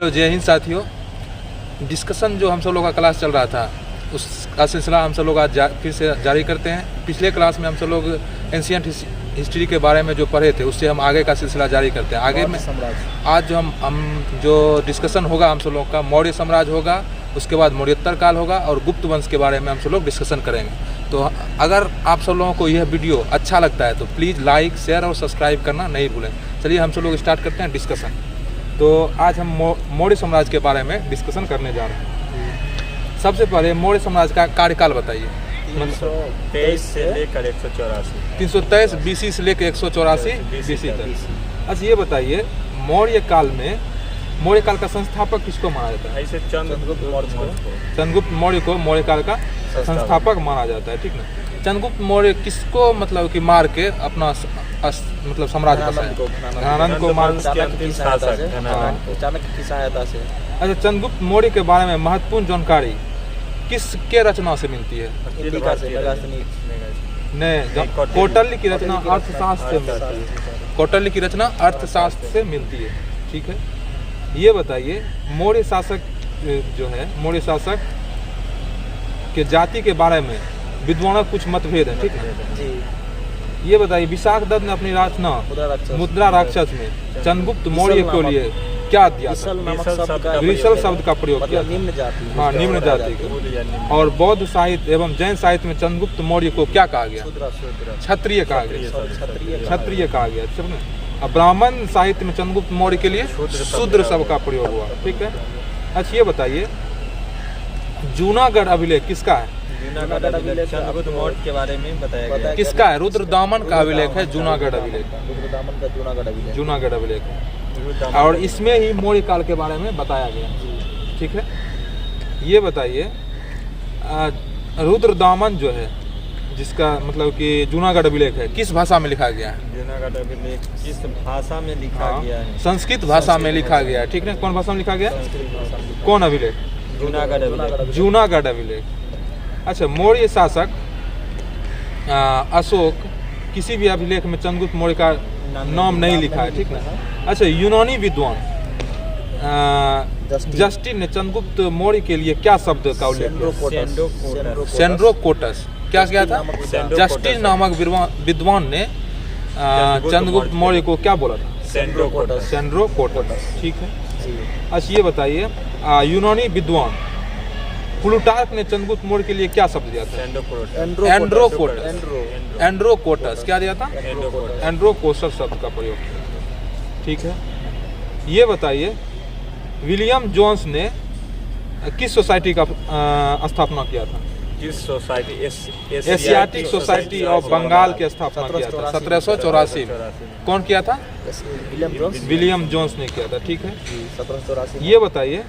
Hello, जय हिंद साथियों। Discussion जो हम सब लोग का क्लास चल रहा था उसका सिलसिला हम सब लोग आज फिर से जारी करते हैं। पिछले क्लास में हम सब लोग एंशिएंट हिस्ट्री के बारे में जो पढ़े थे उससे हम आगे का सिलसिला जारी करते हैं। आगे में आज जो हम जो डिस्कशन होगा हम सब लोग का मौर्य साम्राज्य होगा, उसके बाद मौर्योत्तर काल होगा और गुप्त वंश के बारे में हम सब लोग डिस्कशन करेंगे। तो अगर आप सब लोगों को यह वीडियो अच्छा लगता है तो प्लीज़ लाइक, शेयर और सब्सक्राइब करना नहीं भूलें। चलिए हम सब लोग स्टार्ट करते हैं डिस्कशन। तो आज हम मौर्य साम्राज्य के बारे में डिस्कशन करने जा रहे हैं। सबसे पहले मौर्य साम्राज्य का कार्यकाल बताइए। 323 से लेकर 184। 323 BC से लेकर 184 BC तक। अच्छा ये बताइए, मौर्य काल का संस्थापक किसको माना जाता है? ऐसे चंद्रगुप्त मौर्य को मौर्य काल का संस्थापक माना जाता है, ठीक ना। चंद्रगुप्त मौर्य किसको मतलब कि मार के अपना मतलब साम्राज्य बसाया? घनानंद को मार चाणक्य की सहायता से। अच्छा, चंद्रगुप्त मौर्य के बारे में महत्वपूर्ण जानकारी किसके रचना से मिलती है? नहीं, कौटिल्य की रचना अर्थशास्त्र से मिलती है। कौटिल्य की रचना अर्थशास्त्र से मिलती है, ठीक है। ये बताइए, मौर्य शासक जो है, मौर्य शासक के जाति के बारे में विद्वानों कुछ मतभेद है, ठीक है। ये बताइए, विशाख दत्त ने अपनी रचना मुद्रा राक्षस में चंद्रगुप्त मौर्य के लिए क्या दिया था? विसल शब्द का प्रयोग किया। निम्न जाति। हाँ, निम्न जाति को। और बौद्ध साहित्य एवं जैन साहित्य में चंद्रगुप्त मौर्य को क्या कहा गया? क्षत्रिय कहा गया। क्षत्रिय कहा गया, ठीक है। अब ब्राह्मण साहित्य में चंद्रगुप्त मौर्य के लिए शूद्र शब्द का प्रयोग हुआ, ठीक है। अच्छा ये बताइए, जूनागढ़ अभिलेख किसका है? जूनागढ़ अभिलेख चंद्रगुप्त मौर्य के बारे में बताया गया। किसका है? रुद्रदामन का अभिलेख है, जूनागढ़ अभिलेख। रुद्रदामन का जूनागढ़ अभिलेख है और इसमें ही मौर्य काल के बारे में बताया गया, ठीक है। ये बताइए, रुद्रदामन जो है जिसका मतलब कि जूनागढ़ अभिलेख है, किस भाषा में लिखा गया है? जूनागढ़ अभिलेख किस भाषा में लिखा गया है? संस्कृत भाषा में लिखा गया है, ठीक है। कौन भाषा में लिखा गया? कौन अभिलेख? जूनागढ़ अभिलेख। अच्छा, मौर्य शासक अशोक किसी भी अभिलेख में चंद्रगुप्त मौर्य का नाम नहीं लिखा है, ठीक ना। अच्छा, यूनानी विद्वान जस्टिन ने चंद्रगुप्त मौर्य के लिए क्या शब्द का उल्लेख किया? सेंड्रोकोटस। क्या था? जस्टिन नामक विद्वान ने चंद्रगुप्त मौर्य को क्या बोला था? सेंड्रोकोटस, ठीक है। अच्छा ये बताइए, यूनानी विद्वान प्लूटार्क ने चंद्रगुप्त मौर्य के लिए क्या शब्द दिया था? एंड्रोकोटस। क्या दिया था? एंड्रोकोटस शब्द का प्रयोग किया, ठीक है। ये बताइए, विलियम जोन्स ने किस सोसाइटी का स्थापना किया था? किस society? Asiatic society of Bengal की स्थापना किया था 1784 में। कौन किया था? विलियम जोन्स ने किया था, ठीक है। 1784। ये बताइए,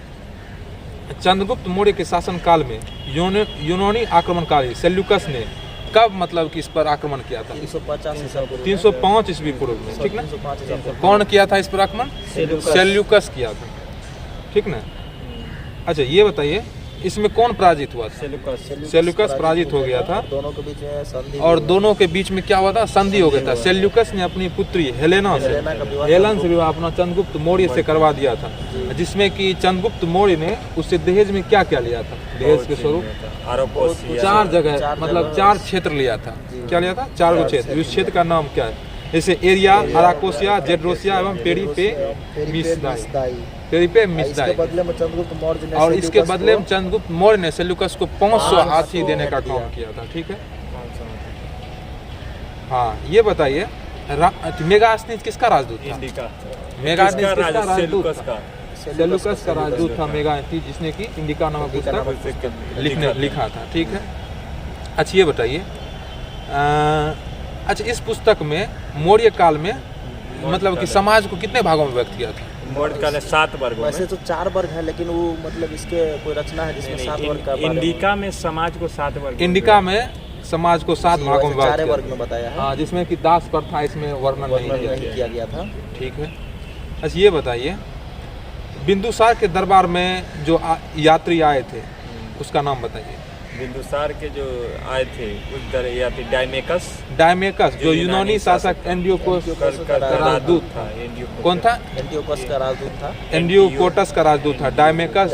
चंद्रगुप्त मौर्य के शासन काल में यूनानी आक्रमणकारी सेल्यूकस ने कब मतलब कि इस पर आक्रमण किया था? 305 ईस्वी पूर्व में, ठीक ना। कौन किया था इस पर आक्रमण? सेल्यूकस किया था, ठीक ना। अच्छा ये बताइए, इसमें कौन पराजित हुआ था? सेल्यूकस पराजित हो गया था। दोनों के बीच में संधि, और दोनों के बीच में क्या हुआ था? संधि हो गया था। सेल्यूकस ने अपनी पुत्री हेलेन से विवाह अपना चंद्रगुप्त मौर्य से करवा दिया था, जिसमें कि चंद्रगुप्त मौर्य ने उससे दहेज में क्या क्या लिया था? दहेज के स्वरूप 4 जगह मतलब 4 क्षेत्र लिया था। क्या लिया था? 4 गो क्षेत्र। उस क्षेत्र का नाम क्या है? जैसे एरिया, अराकोसिया, जेड्रोसिया एवं पेरिपेमिसदाई। और इसके बदले में चंद्रगुप्त मौर्य ने सेल्यूकस को 500 हाथी देने का काम किया था, ठीक है। हाँ ये बताइए, मेगास्थनीज किसका राजदूत था? मेगास्थनीज किसका राजदूत था? सेल्यूकस का राजदूत था मेगास्थनीज, जिसने कि इंडिका नामक पुस्तक लिखा था, ठीक है। अच्छा ये बताइए, अच्छा इस पुस्तक में मौर्य काल में मतलब कि समाज को कितने भागों में व्यक्त किया था? मौर्य काल में 7 वर्गों में। वैसे तो 4 वर्ग है, लेकिन वो मतलब इसके कोई रचना है जिसमें 7 वर्ग का? इंडिका में समाज को 7 वर्ग, इंडिका में समाज को 7 भागों में 4 वर्ग में बताया है। हाँ, जिसमें कि दास प्रथा इसमें वर्णन नहीं किया गया था, ठीक है। अच्छा ये बताइए, बिंदुसार के दरबार में जो यात्री आए थे उसका नाम बताइए। बिंदुसार के जो आए थे उस दर या फिर डायमेकस जो यूनानी शासक एंटियोकोस का राजदूत था। कौन था? एंटियोकस का राजदूत था। एंटियोकोटस का राजदूत था। डायमेकस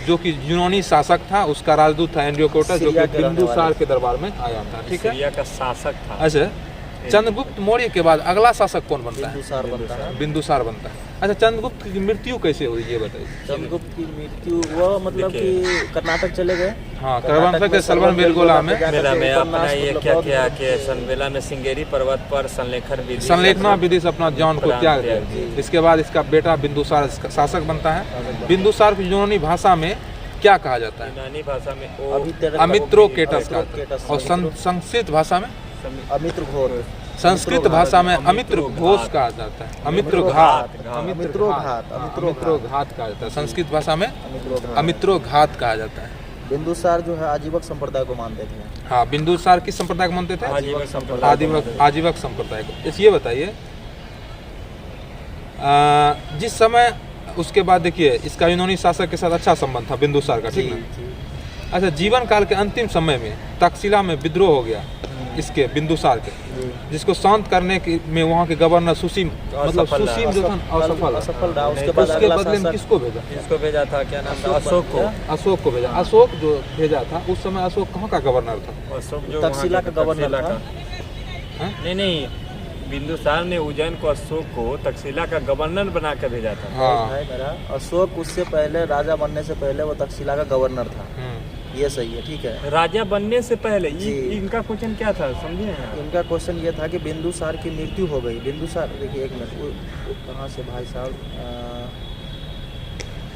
जो कि यूनानी शासक था, उसका राजदूत था एंटियोकोटस, जो कि बिंदुसार के दरबार में आया था। ठीक है, सीरिया का शासक था। अच्छा, चंद्रगुप्त मौर्य के बाद अगला शासक कौन बनता है? बिंदुसार बनता है। बिंदुसार बनता है। अच्छा, चंद्रगुप्त की मृत्यु कैसे हुई ये बताइए। चंद्रगुप्त की मृत्यु वो मतलब कि कर्नाटक चले गए। हाँ, कर्नाटक के सलवन बेलगोला में मेला में अपना ये क्या किया कि सनबेला में सिंगेरी पर्वत पर संलेखना विधि से अपना जान को त्याग दिया। इसके बाद इसका बेटा बिंदुसार शासक बनता है। बिंदुसार की यूनानी भाषा में क्या कहा जाता है? यूनानी भाषा में अमित्रोकेटस का, और संस्कृत भाषा में अमित्र घोर। संस्कृत भाषा में अमित्र घोष कहा जाता है। अमित्रोघात कहा जाता है। संस्कृत भाषा में अमित्रोघात कहा जाता है। बिंदुसार जो है आजीवक संप्रदाय को मानते थे। हाँ, बिंदुसार किस संप्रदाय को मानते थे? आजीवक संप्रदाय को। इस ये बताइए, जिस समय उसके बाद देखिए इसका यूनानी शासक के साथ अच्छा संबंध था बिंदुसार का, ठीक है। अच्छा, जीवन काल के अंतिम समय में तक्षशिला में विद्रोह हो गया इसके बिंदुसार के, जिसको शांत करने के में वहाँ के गवर्नर सुसीम जो था असफल रहा। उसके बदले में किसको भेजा? किसको भेजा था? क्या नाम था? अशोक को भेजा। अशोक जो भेजा था उस समय अशोक कहाँ का गवर्नर था? अशोक जो तक्षशिला का गवर्नर था। नहीं, बिंदुसार ने उज्जैन को अशोक को तक्षशिला का गवर्नर बना कर भेजा था। हाँ, अशोक उससे पहले राजा बनने से पहले वो तक्षशिला का गवर्नर था। ये सही है, ठीक है। राजा बनने से पहले इनका क्वेश्चन क्या था, समझिए? इनका क्वेश्चन ये था कि बिंदुसार की मृत्यु हो गई। बिंदुसार, देखिए एक मिनट, कहाँ से भाई साहब,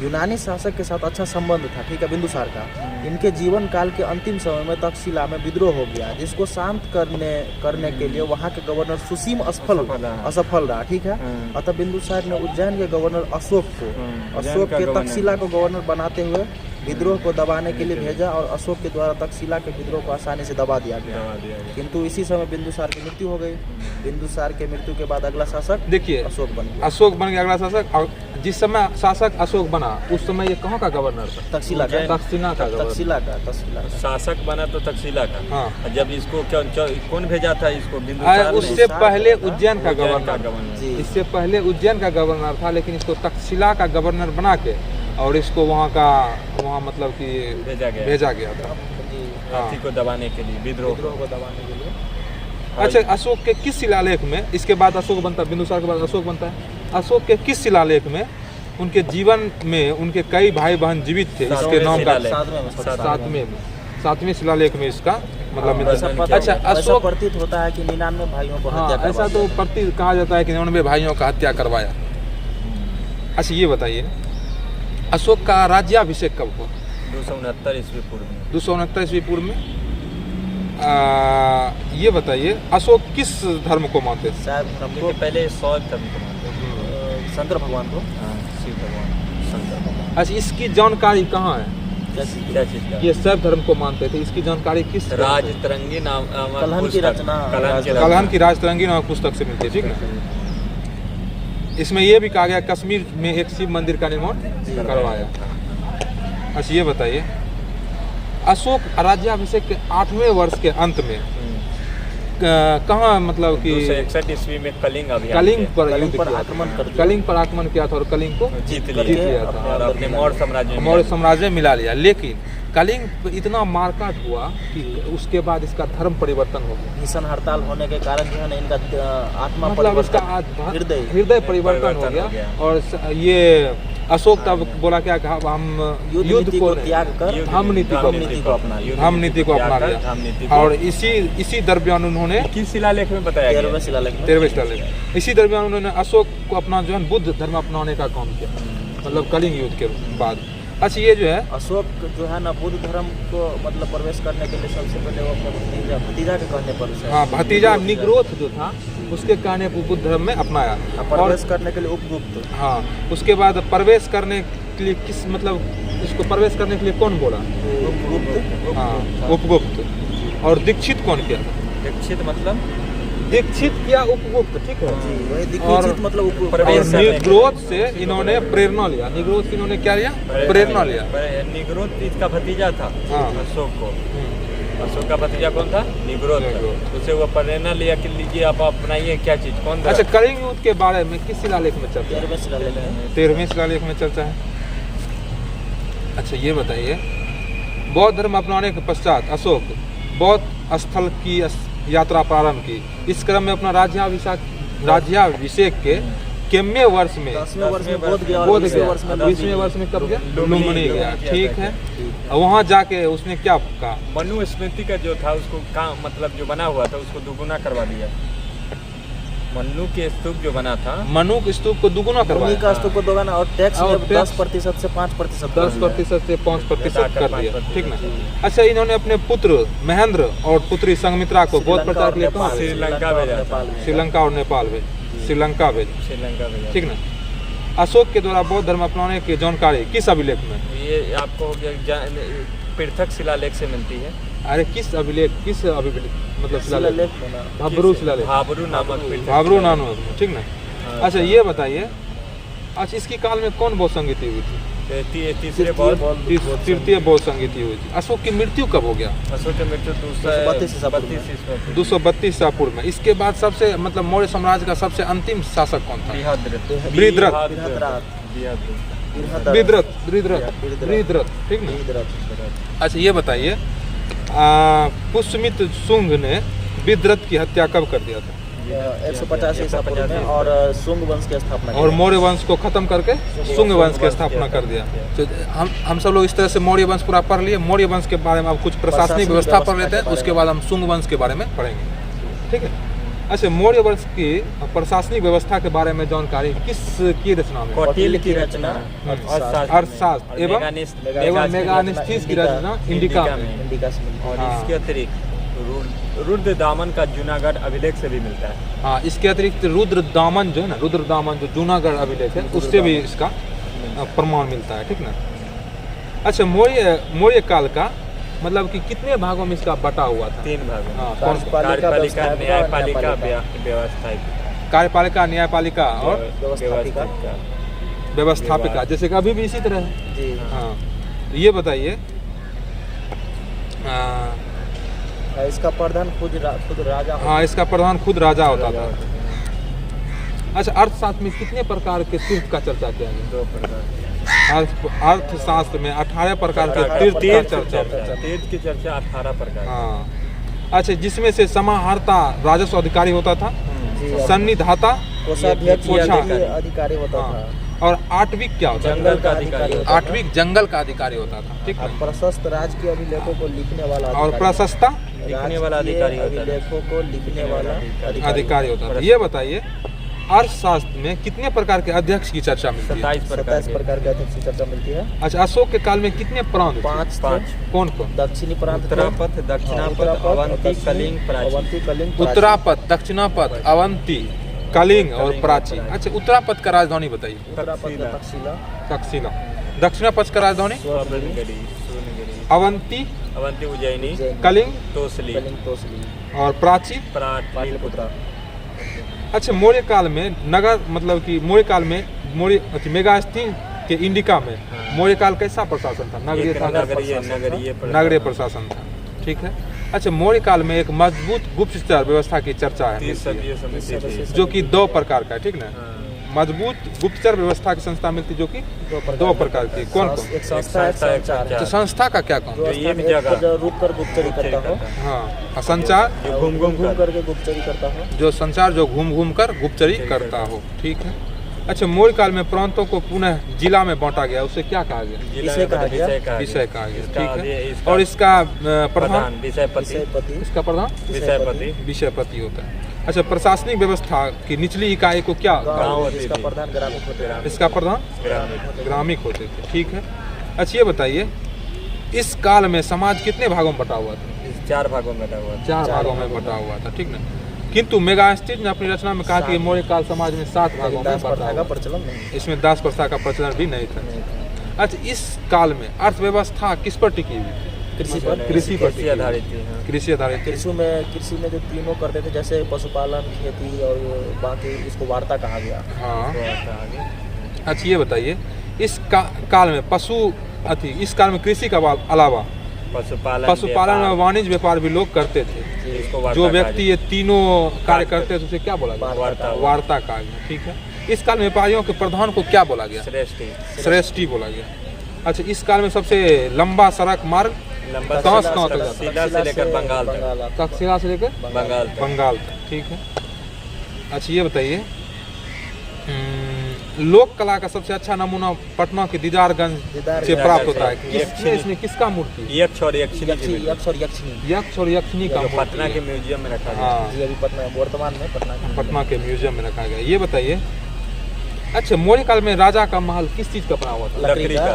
यूनानी शासक के साथ अच्छा संबंध था, ठीक है, बिंदुसार का। इनके जीवन काल के अंतिम समय में तक्षशिला में विद्रोह हो गया, जिसको शांत करने के लिए वहाँ के गवर्नर सुसीम असफल रहा, ठीक है। अतः बिंदुसार ने उज्जैन के गवर्नर अशोक के तक्षशिला को गवर्नर बनाते हुए विद्रोह को दबाने के लिए भेजा, और अशोक के द्वारा तक्षशिला के विद्रोह को आसानी से दबा दिया गया। किंतु इसी समय बिंदुसार की मृत्यु हो गई। बिंदुसार के मृत्यु के बाद अगला शासक देखिए अशोक बन गया। अशोक बन गया अगला शासक। और जिस समय शासक अशोक बना उस समय ये कहाँ का गवर्नर था? तक्षशिला का। तक्षशिला का शासक बना तो तक्षशिला का। हाँ, जब इसको कौन भेजा था इसको? बिंदुसार। उससे पहले उज्जैन का गवर्नर, इससे पहले उज्जैन का गवर्नर था, लेकिन इसको तक्षशिला का गवर्नर बना के और इसको वहाँ मतलब कि भेजा गया था हाथी को दबाने के लिए, विद्रोह को दबाने के लिए। अच्छा, अशोक के किस शिलालेख में, इसके बाद अशोक बनता है, बिंदुसार के बाद अशोक बनता है, अशोक के किस शिलालेख में उनके जीवन में उनके कई भाई बहन जीवित थे इसके नाम का? सातवें शिलालेख में इसका मतलब। अच्छा, अशोक प्रतीत होता है कि 99 भाइयों को हत्या करवाया। ऐसा तो प्रतीत कहा जाता है कि 99 भाइयों का हत्या करवाया। अच्छा, ये बताइए अशोक का राज्याभिषेक कब हुआ? 269 ईस्वी पूर्व में। 269 ईस्वी पूर्व में। ये बताइए अशोक किस धर्म को मानते थे? पहले शैव धर्म को मानते, शंकर भगवान को। शिव भगवान, शंकर भगवान। अच्छा, इसकी जानकारी कहाँ है? क्या चीज का? ये शैव धर्म को मानते थे, इसकी जानकारी किस? राजतरंगी नाम कलहन की रचना, कलहन की राजतरंगी नामक पुस्तक से मिलती है, ठीक है। इसमें यह भी कहा गया कश्मीर में एक शिव मंदिर का निर्माण करवाया। अच्छा, ये बताइए अशोक राज्याभिषेक के 8वें वर्ष के अंत में कहाँ मतलब कि 261 ईस्वी में कलिंग पर आक्रमण किया था और कलिंग को जीत लिया था और अपने मौर्य साम्राज्य मिला लिया। लेकिन कलिंग इतना मारकाट हुआ कि उसके बाद इसका धर्म परिवर्तन हो गया। भीषण हड़ताल होने के कारण जो है ना इनका आत्मा मतलब इसका हृदय परिवर्तन हो गया। और ये अशोक तब बोला क्या कहा, हम युद्ध को त्याग कर हम नीति को अपना लिया। और इसी दरमियान उन्होंने किस शिलालेख में बताया गया? 13वें शिलालेख। इसी दरमियान उन्होंने अशोक को अपना जो है बुद्ध धर्म अपनाने का काम किया, मतलब कलिंग युद्ध के बाद। अच्छा, ये जो है अशोक जो है ना बुद्ध धर्म को मतलब प्रवेश करने के लिए सबसे पहले वो अपने भतीजा के कहने पर, हाँ, भतीजा निग्रोथ जो था उसके कहने पर बुद्ध धर्म में अपनाया। प्रवेश करने के लिए उपगुप्त। हाँ, उसके बाद प्रवेश करने के लिए किस मतलब इसको प्रवेश करने के लिए कौन बोला? उपगुप्त। हाँ, उपगुप्त। और दीक्षित कौन किया था? दीक्षित मतलब दीक्षित किया उपयुक्त, ठीक है। जी वही और दीक्षित मतलब और प्रवेश करने के निग्रोध से इन्होंने प्रेरणा लिया, निग्रोध से इन्होंने क्या लिया, प्रेरणा लिया। निग्रोध इसका भतीजा था हाँ। अशोक को, अशोक का भतीजा कौन था? निग्रोध था। निग्रोध। उसे वो प्रेरणा लिया कि लीजिए आप अपनाइए क्या चीज, कौन था? अच्छा, कलिंग युद्ध के बारे में किस शिलालेख में चर्चा है? 13वें शिलालेख में 13वें शिलालेख में चर्चा है। अच्छा ये बताइए, बौद्ध धर्म अपनाने के पश्चात अशोक बौद्ध स्थल की यात्रा प्रारंभ की। इस क्रम में अपना राज्याभिषेक के कितने वर्ष में? 10वें वर्ष में बोध गया और बोध 20वें गया। वर्ष में 20वें वर्ष में कब गया? लुम्बिनी लुम्बिनी गया, गया। ठीक है। वहाँ जाके उसने क्या कहा? मनु स्मृति का जो था उसको काम मतलब जो बना हुआ था उसको दुगुना करवा दिया। मनु के स्तूप जो बना था, मनु के स्तूप को दुगुना उन्हीं करवाया, का स्तूप को दोगुना और टैक्स और में टैक्स 10% से 5% 10% से 5% कर दिया, 5%, ठीक ना। अच्छा, इन्होंने अपने पुत्र महेंद्र और पुत्री संघमित्रा को बौद्ध प्रचार के लिए कहाँ? श्रीलंका भेजा था। श्रीलंका और नेपाल भेज, श्रीलंका भेज, श्रीलंका भेजा। ठीक ना। अशोक के द्वारा बौद्ध धर्म अपनाने की जानकारी किस अभिलेख में? ये आपको हो गया पृथक शिलालेख से मिलती है। अरे किस अभिलेख मतलब शिलालेख? शिलालेख में ना भाब्रू शिलालेख, भाबरू नामक पृथक भाब्रू शिलालेख। नानू, ठीक ना। हाँ। अच्छा ये बताइए, अच्छा इसकी काल में कौन बौद्ध संगीति हुई थी? तीसरे बौद्ध तृतीय बौद्ध संगीति हुई थी। अशोक की मृत्यु कब हो गया? अशोक की मृत्यु 232 ईसा पूर्व में। 232 ईसा पूर्व में। इसके बाद सबसे मतलब मौर्य साम्राज्य का सबसे अंतिम शासक कौन था? बृहद्रथ, ठीक ना। अच्छा ये बताइए, पुष्यमित्र शुंग ने बृहद्रथ की हत्या कब कर दिया था? 150 ईसा पूर्व में और शुंग वंश की स्थापना और की। मौर्य वंश को खत्म करके शुंग वंश की स्थापना कर दिया। तो हम सब लोग इस तरह से मौर्य वंश पूरा पढ़ लिए। मौर्य वंश के बारे में अब कुछ प्रशासनिक व्यवस्था पढ़ लेते हैं, उसके बाद हम शुंग वंश के बारे में पढ़ेंगे, ठीक है। अच्छा, मौर्य वंश की प्रशासनिक व्यवस्था के बारे में जानकारी किस की रचना में? कौटिल्य की रचना अर्थशास्त्र एवं मेगानिस्थिस की रचना इंडिका में। इंडिका से मिलता और हाँ। इसके अतिरिक्त रुद्र दामन का जूनागढ़ अभिलेख से भी मिलता है। हाँ, इसके अतिरिक्त रुद्र दामन जो है ना, रुद्र दामन जो जूनागढ़ अभिलेख है, उससे भी इसका प्रमाण मिलता है, ठीक ना। अच्छा, मौर्य काल का मतलब कि कितने भागों में इसका बटा हुआ था? 3 भागों में। हाँ, कौन? कार्यपालिका, न्यायपालिका, व्यवस्थायिक, कार्यपालिका, न्यायपालिका और व्यवस्थापिका। व्यवस्थापिका, जैसे कि अभी भी इसी तरह है। जी हाँ, ये बताइए, इसका प्रधान खुद राजा होता हाँ, इसका प्रधान खुद राजा होता था। अच्छा, अर्थशास्त्र में कितने प्रकार के तीर्थ का चर्चा किया गया? 2 प्रकार। अर्थशास्त्र में 18 प्रकार के तीर्थ का चर्चा। तीर्थ की चर्चा 18 प्रकार। हाँ, अच्छा, जिसमें से समाहर्ता राजस्व अधिकारी होता था, जी, सन्निधाता कोषाध्यक्ष कोषा- अधिकारी होता हाँ, था और आठविक क्या होता था? जंगल का अधिकारी होता था। आठविक जंगल का अधिकारी होता था, ठीक और है। प्रशस्त राज के अभिलेखों को लिखने वाला और अधिकारी। प्रशस्ता लिखने वाला अधिकारी होता था। अभिलेखों को लिखने वाला अधिकारी होता था। ये बताइए, अर्थशास्त्र में कितने प्रकार के अध्यक्ष की चर्चा मिलती है? 27 27 प्रकार के अध्यक्ष की चर्चा मिलती है। अच्छा, अशोक के काल में कितने प्रांत थे? 5 कौन कौन? दक्षिणी प्रांत थे। उत्तरापथ, दक्षिणापथ, अवंती, कलिंग, प्राची। अवंती, कलिंग, प्राची। उत्तरापथ, दक्षिणापथ, अवंती, कलिंग और प्राची। अच्छा, उत्तरापथ का राजधानी बताइए। उत्तरापथ का तक्षशिला, तक्षशिला। दक्षिणापथ का राजधानी सोनगिरी, अवंती, अवंती, उज्जैनी, उज्जैन, कलिंग तोसली, कलिंग, तोसली, और प्राची। पाटलिपुत्र। अच्छा, मौर्य काल में नगर मतलब कि मौर्य काल में मेगास्थी के इंडिका में मौर्य काल कैसा प्रशासन था? नगरीय था, नगरीय प्रशासन था, ठीक है। अच्छा, मौर्य काल में एक मजबूत गुप्तचर व्यवस्था की चर्चा है, 30 सदियों समिति थी। जो कि 2 प्रकार का है, ठीक ना। मजबूत गुप्तचर व्यवस्था की संस्था मिलती, जो कि 2 प्रकार की। कौन कौन? एक संस्था है, संचार है। तो संस्था का क्या काम? जो ये भी स्थान जगह। जो रुक कर गुप्तचरी करता हो, हाँ, संचार जो घूम घूम कर करके गुप्तचरी करता हो। जो संचार जो घूम घूम कर गुप्तचरी करता हो, ठीक है। अच्छा, मौर्य काल में प्रांतों को पुनः जिला में बांटा गया, उसे क्या कहा गया? विषय कहा गया। विषय कहा गया, इसका ठीक है। इसका और इसका प्रधान विषयपति, विषयपति, इसका प्रधान विषयपति, विषयपति होता है। अच्छा, प्रशासनिक व्यवस्था की निचली इकाई को क्या? गाँव होती इसका थी। प्रधान ग्रामीण होते हैं। इसका प्रधान ग्रामीण। ग्रामीण होते थे, ठीक है। अच्छा, ये बताइए, इस काल में समाज कितने भागों में बटा हुआ था? 4 भागों में बटा हुआ था। 4 भागों में बटा हुआ था, ठीक ना। किंतु मेगास्थीज ने अपनी रचना में कहा कि मौर्य काल समाज में 7 भागों में दास बटा प्रथा का हुआ। प्रचलन नहीं इसमें दास प्रथा का प्रचलन भी नहीं था। अच्छा, इस काल में अर्थव्यवस्था किस पर टिकी हुई? कृषि पर कृषि पर कृषि आधारित थी, हाँ। कृषि आधारित थी। कृषि में जो तीनों करते थे, जैसे पशुपालन, खेती और बाकी, इसको वार्ता कहा गया। हाँ। तो आता आगे। अच्छा ये बताइए, इस काल में इस काल में कृषि के अलावा पशुपालन और वाणिज्य व्यापार भी लोग करते थे। इसको वार्ता जो कहा व्यक्ति ये तीनों कार्य करते थे उसे क्या बोला गया? वार्ता। वार्ता कहा गया, ठीक है। इस काल में व्यापारियों के प्रधान को क्या बोला गया? श्रेष्ठी। श्रेष्ठी बोला गया। अच्छा, इस काल में सबसे लंबा सड़क मार्ग लंबा कहाँ से कहाँ तक जाता? शिला से लेकर बंगाल तक। तक्षशिला से लेकर बंगाल तक। बंगाल तक, ठीक है। अच्छा ये बताइए, लोक कला का सबसे अच्छा नमूना पटना के दीदारगंज से प्राप्त होता है। इसमें किसका मूर्ति है? यक्ष और यक्षिनी की मूर्ति। यक्ष और यक्षिनी का जो मूर्ति पटना के म्यूजियम में रखा गया। हाँ, जी, अभी पटना वर्तमान में पटना के म्यूजियम में रखा गया। ये बताइए, अच्छा मौर्य काल में राजा का महल किस चीज का बना हुआ था?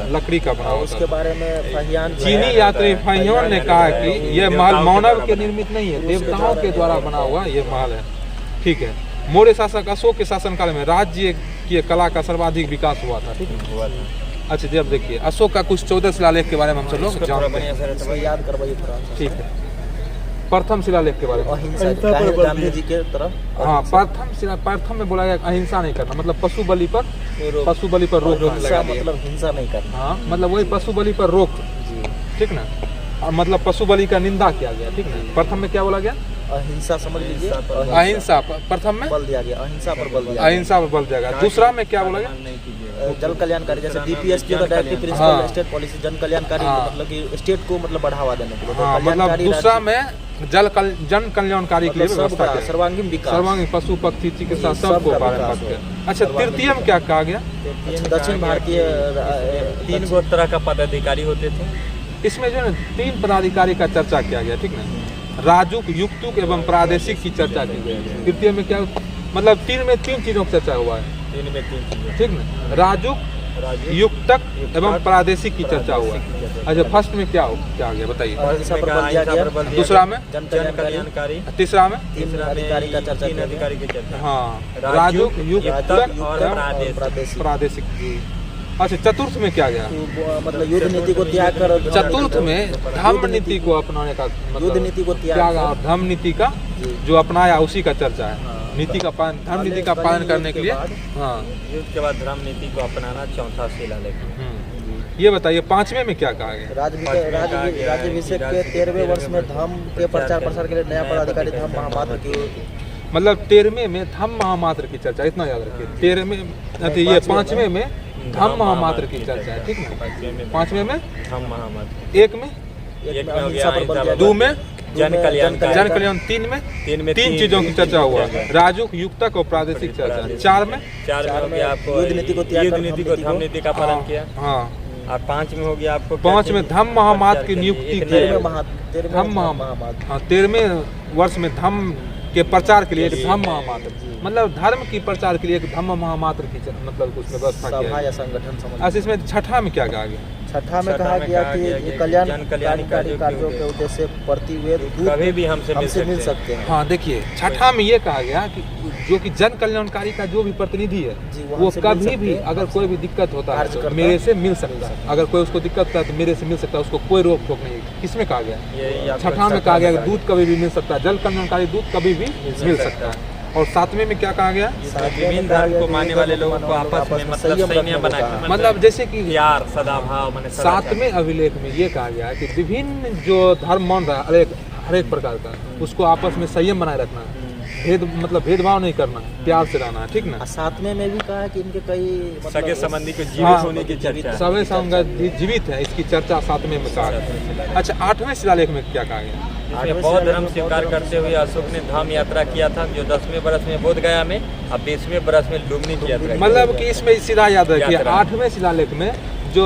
लकड़ी का बना हुआ उसके था। बारे में फहियान चीनी यात्री फाहियान ने कहा कि यह महल मानव के निर्मित नहीं है, देवताओं के द्वारा बना हुआ ये महल है, ठीक है। मौर्य शासक अशोक के शासनकाल में राज्य की कला का सर्वाधिक विकास हुआ था, ठीक है। हुआ था। अच्छा, जब देखिए अशोक का कुछ 14 शिलालेख के बारे में हम सब लोग जानते हैं, इसको याद करवाइए थोड़ा सा। ठीक है। प्रथम शिलालेख के बारे में, अहिंसा चाहे गांधी जी के तरफ। हाँ, प्रथम में बोला गया अहिंसा नहीं करना, मतलब पशु बलि पर रोक हिंसा मतलब हिंसा नहीं करना। हाँ, मतलब वही पशु बलि पर रोक, जी, ठीक ना। और मतलब पशु बलि का निंदा किया गया, ठीक ना। प्रथम में क्या बोला गया? अहिंसा समझ लीजिए। अहिंसा प्रथम में बल दिया गया, अहिंसा पर बल दिया अहिंसा पर बल दिया गया। दूसरा में क्या बोला गया? नहीं कीजिएगा। गया। जन कल्याणकारी, जैसे डीपीएसपी का डायरेक्टिव हाँ। प्रिंसिपल स्टेट पॉलिसी, जन कल्याणकारी, हाँ। मतलब कि स्टेट को मतलब बढ़ावा देने के लिए। तो हाँ, मतलब कल्याणकारी दूसरा राज्य- में जन कल्याणकारी के लिए मतलब व्यवस्था सबका किया। सर्वांगीण विकास। सर्वांगीण पशु पक्षी चिकित्सा सबका सबको बारे में विकास बात हो। किया। अच्छा, तृतीय में क्या कहा गया? दक्षिण भारतीय तीन गो तरह का पदाधिकारी होते थे। इसमें जो है ना 3 पदाधिकारी का चर्चा किया गया, ठीक ना। राजुक, युक्तुक एवं प्रादेशिक की चर्चा की गई। तृतीय में क्या, मतलब 3 में 3 चीजों की चर्चा हुआ है, तीन में तीन चीजें। ठीक ना। राजुक, युक्तक एवं प्रादेशिक की चर्चा हुआ है। अच्छा, फर्स्ट में क्या आ गया बताइए? अहिंसा पर बल दिया गया। दूसरा में जन जन कल्याणकारी। कल्याणकारी। तीसरा में तीन अधिकारी का चर्चा तीन किया अधिकारी की चर्चा। हाँ, राजुक, राजुक, युक्तक युक्तक और एवं प्रादेशिक। प्रादेशिक जी। अच्छा, चतुर्थ में क्या गया? तो मतलब युद्ध नीति को त्याग कर चतुर्थ में धम्म नीति को अपनाने का मतलब युद्ध नीति को त्याग और धम्म नीति का जी। जो अपनाया उसी का चर्चा है। हाँ। नीति का पालन, धर्म नीति का पालन करने के लिए। हाँ, युद्ध के बाद धर्म नीति को अपनाना चौथा शिलालेख। ये बताइए 5वें में क्या कहा गया? राज्याभिषेक के 13वें वर्ष में धर्म के प्रचार प्रसार के लिए नया पदाधिकारी धर्म महामात्र की, मतलब 13वें में धम्म महामात्र की चर्चा, इतना याद रखिए। 13वें ये 5वें में धम्म महामात्र की चर्चा है, ठीक ना। 5वें में धम्म महामात्र। 1 में, एक में हो गया अहिंसा पर बल दिया 2 में जन कल्याणकारी। जन कल्याण, 3 में 3 चीजों की चर्चा हुआ। राजुक, युक्तक और प्रादेशिक चर्चा। 4 में चार में हो गया आपको युद्ध नीति को त्याग कर धर्म नीति का पालन किया। हाँ, और 5 में हो गया आपको 5 में धम्म महामात्र की नियुक्ति की। 13वें धम्म महामात्र। हाँ, 13वें वर्ष में धम्म के प्रचार के लिए एक धम्म महामात्र, मतलब धर्म की प्रचार के लिए एक धम्म महामात्र की मतलब उसमें व्यवस्था सभा किया। या संगठन समझ। अच्छा, इसमें छठा में क्या कहा गया? छठा में कहा गया कि कल्याणकारी कार्यों के उद्देश्य से प्रतिवेद कभी भी हमसे मिल सकते हैं। हाँ, देखिए छठा में ये कहा गया कि जो कि जन कल्याणकारी का जो भी प्रतिनिधि है जी, वो वो हमसे मिल कभी सकते भी हैं। अगर कोई भी दिक्कत होता है कार्य तो करता मेरे से मिल सकता है। अगर कोई उसको दिक्कत होता है तो मेरे से मिल सकता है, उसको कोई रोक टोक नहीं। किसमें कहा गया? यही आपको छठा में कहा गया कि दूध कभी भी मिल सकता है, जल कल्याणकारी दूध कभी भी मिल सकता है। और 7वें में क्या कहा गया? विभिन्न धर्म को मानने वाले लोगों को आपस में मतलब संयम बना के मतलब जैसे कि प्यार सदाभाव माने 7वें अभिलेख में ये कहा गया है कि विभिन्न जो धर्म मान रहा है हर एक प्रकार का, उसको आपस में संयम बनाए रखना, भेदभाव नहीं करना, प्यार से रहना, ठीक ना। 7वें में भी कहा है कि इनके कई सगे संबंधी को जीवित हाँ, होने की चर्चा। सभी संगत जीवित है, इसकी चर्चा 7वें में कहा गया। अच्छा, 8वें शिलालेख में क्या कहा गया? इसमें बौद्ध धर्म स्वीकार करते हुए अशोक ने धाम यात्रा किया था, जो 10वें बरस में बोध गया में और 20वें बरस में लुम्बिनी की यात्रा की। मतलब कि इसमें सीधा याद रखिए, यात्रा। 8वें शिलालेख में जो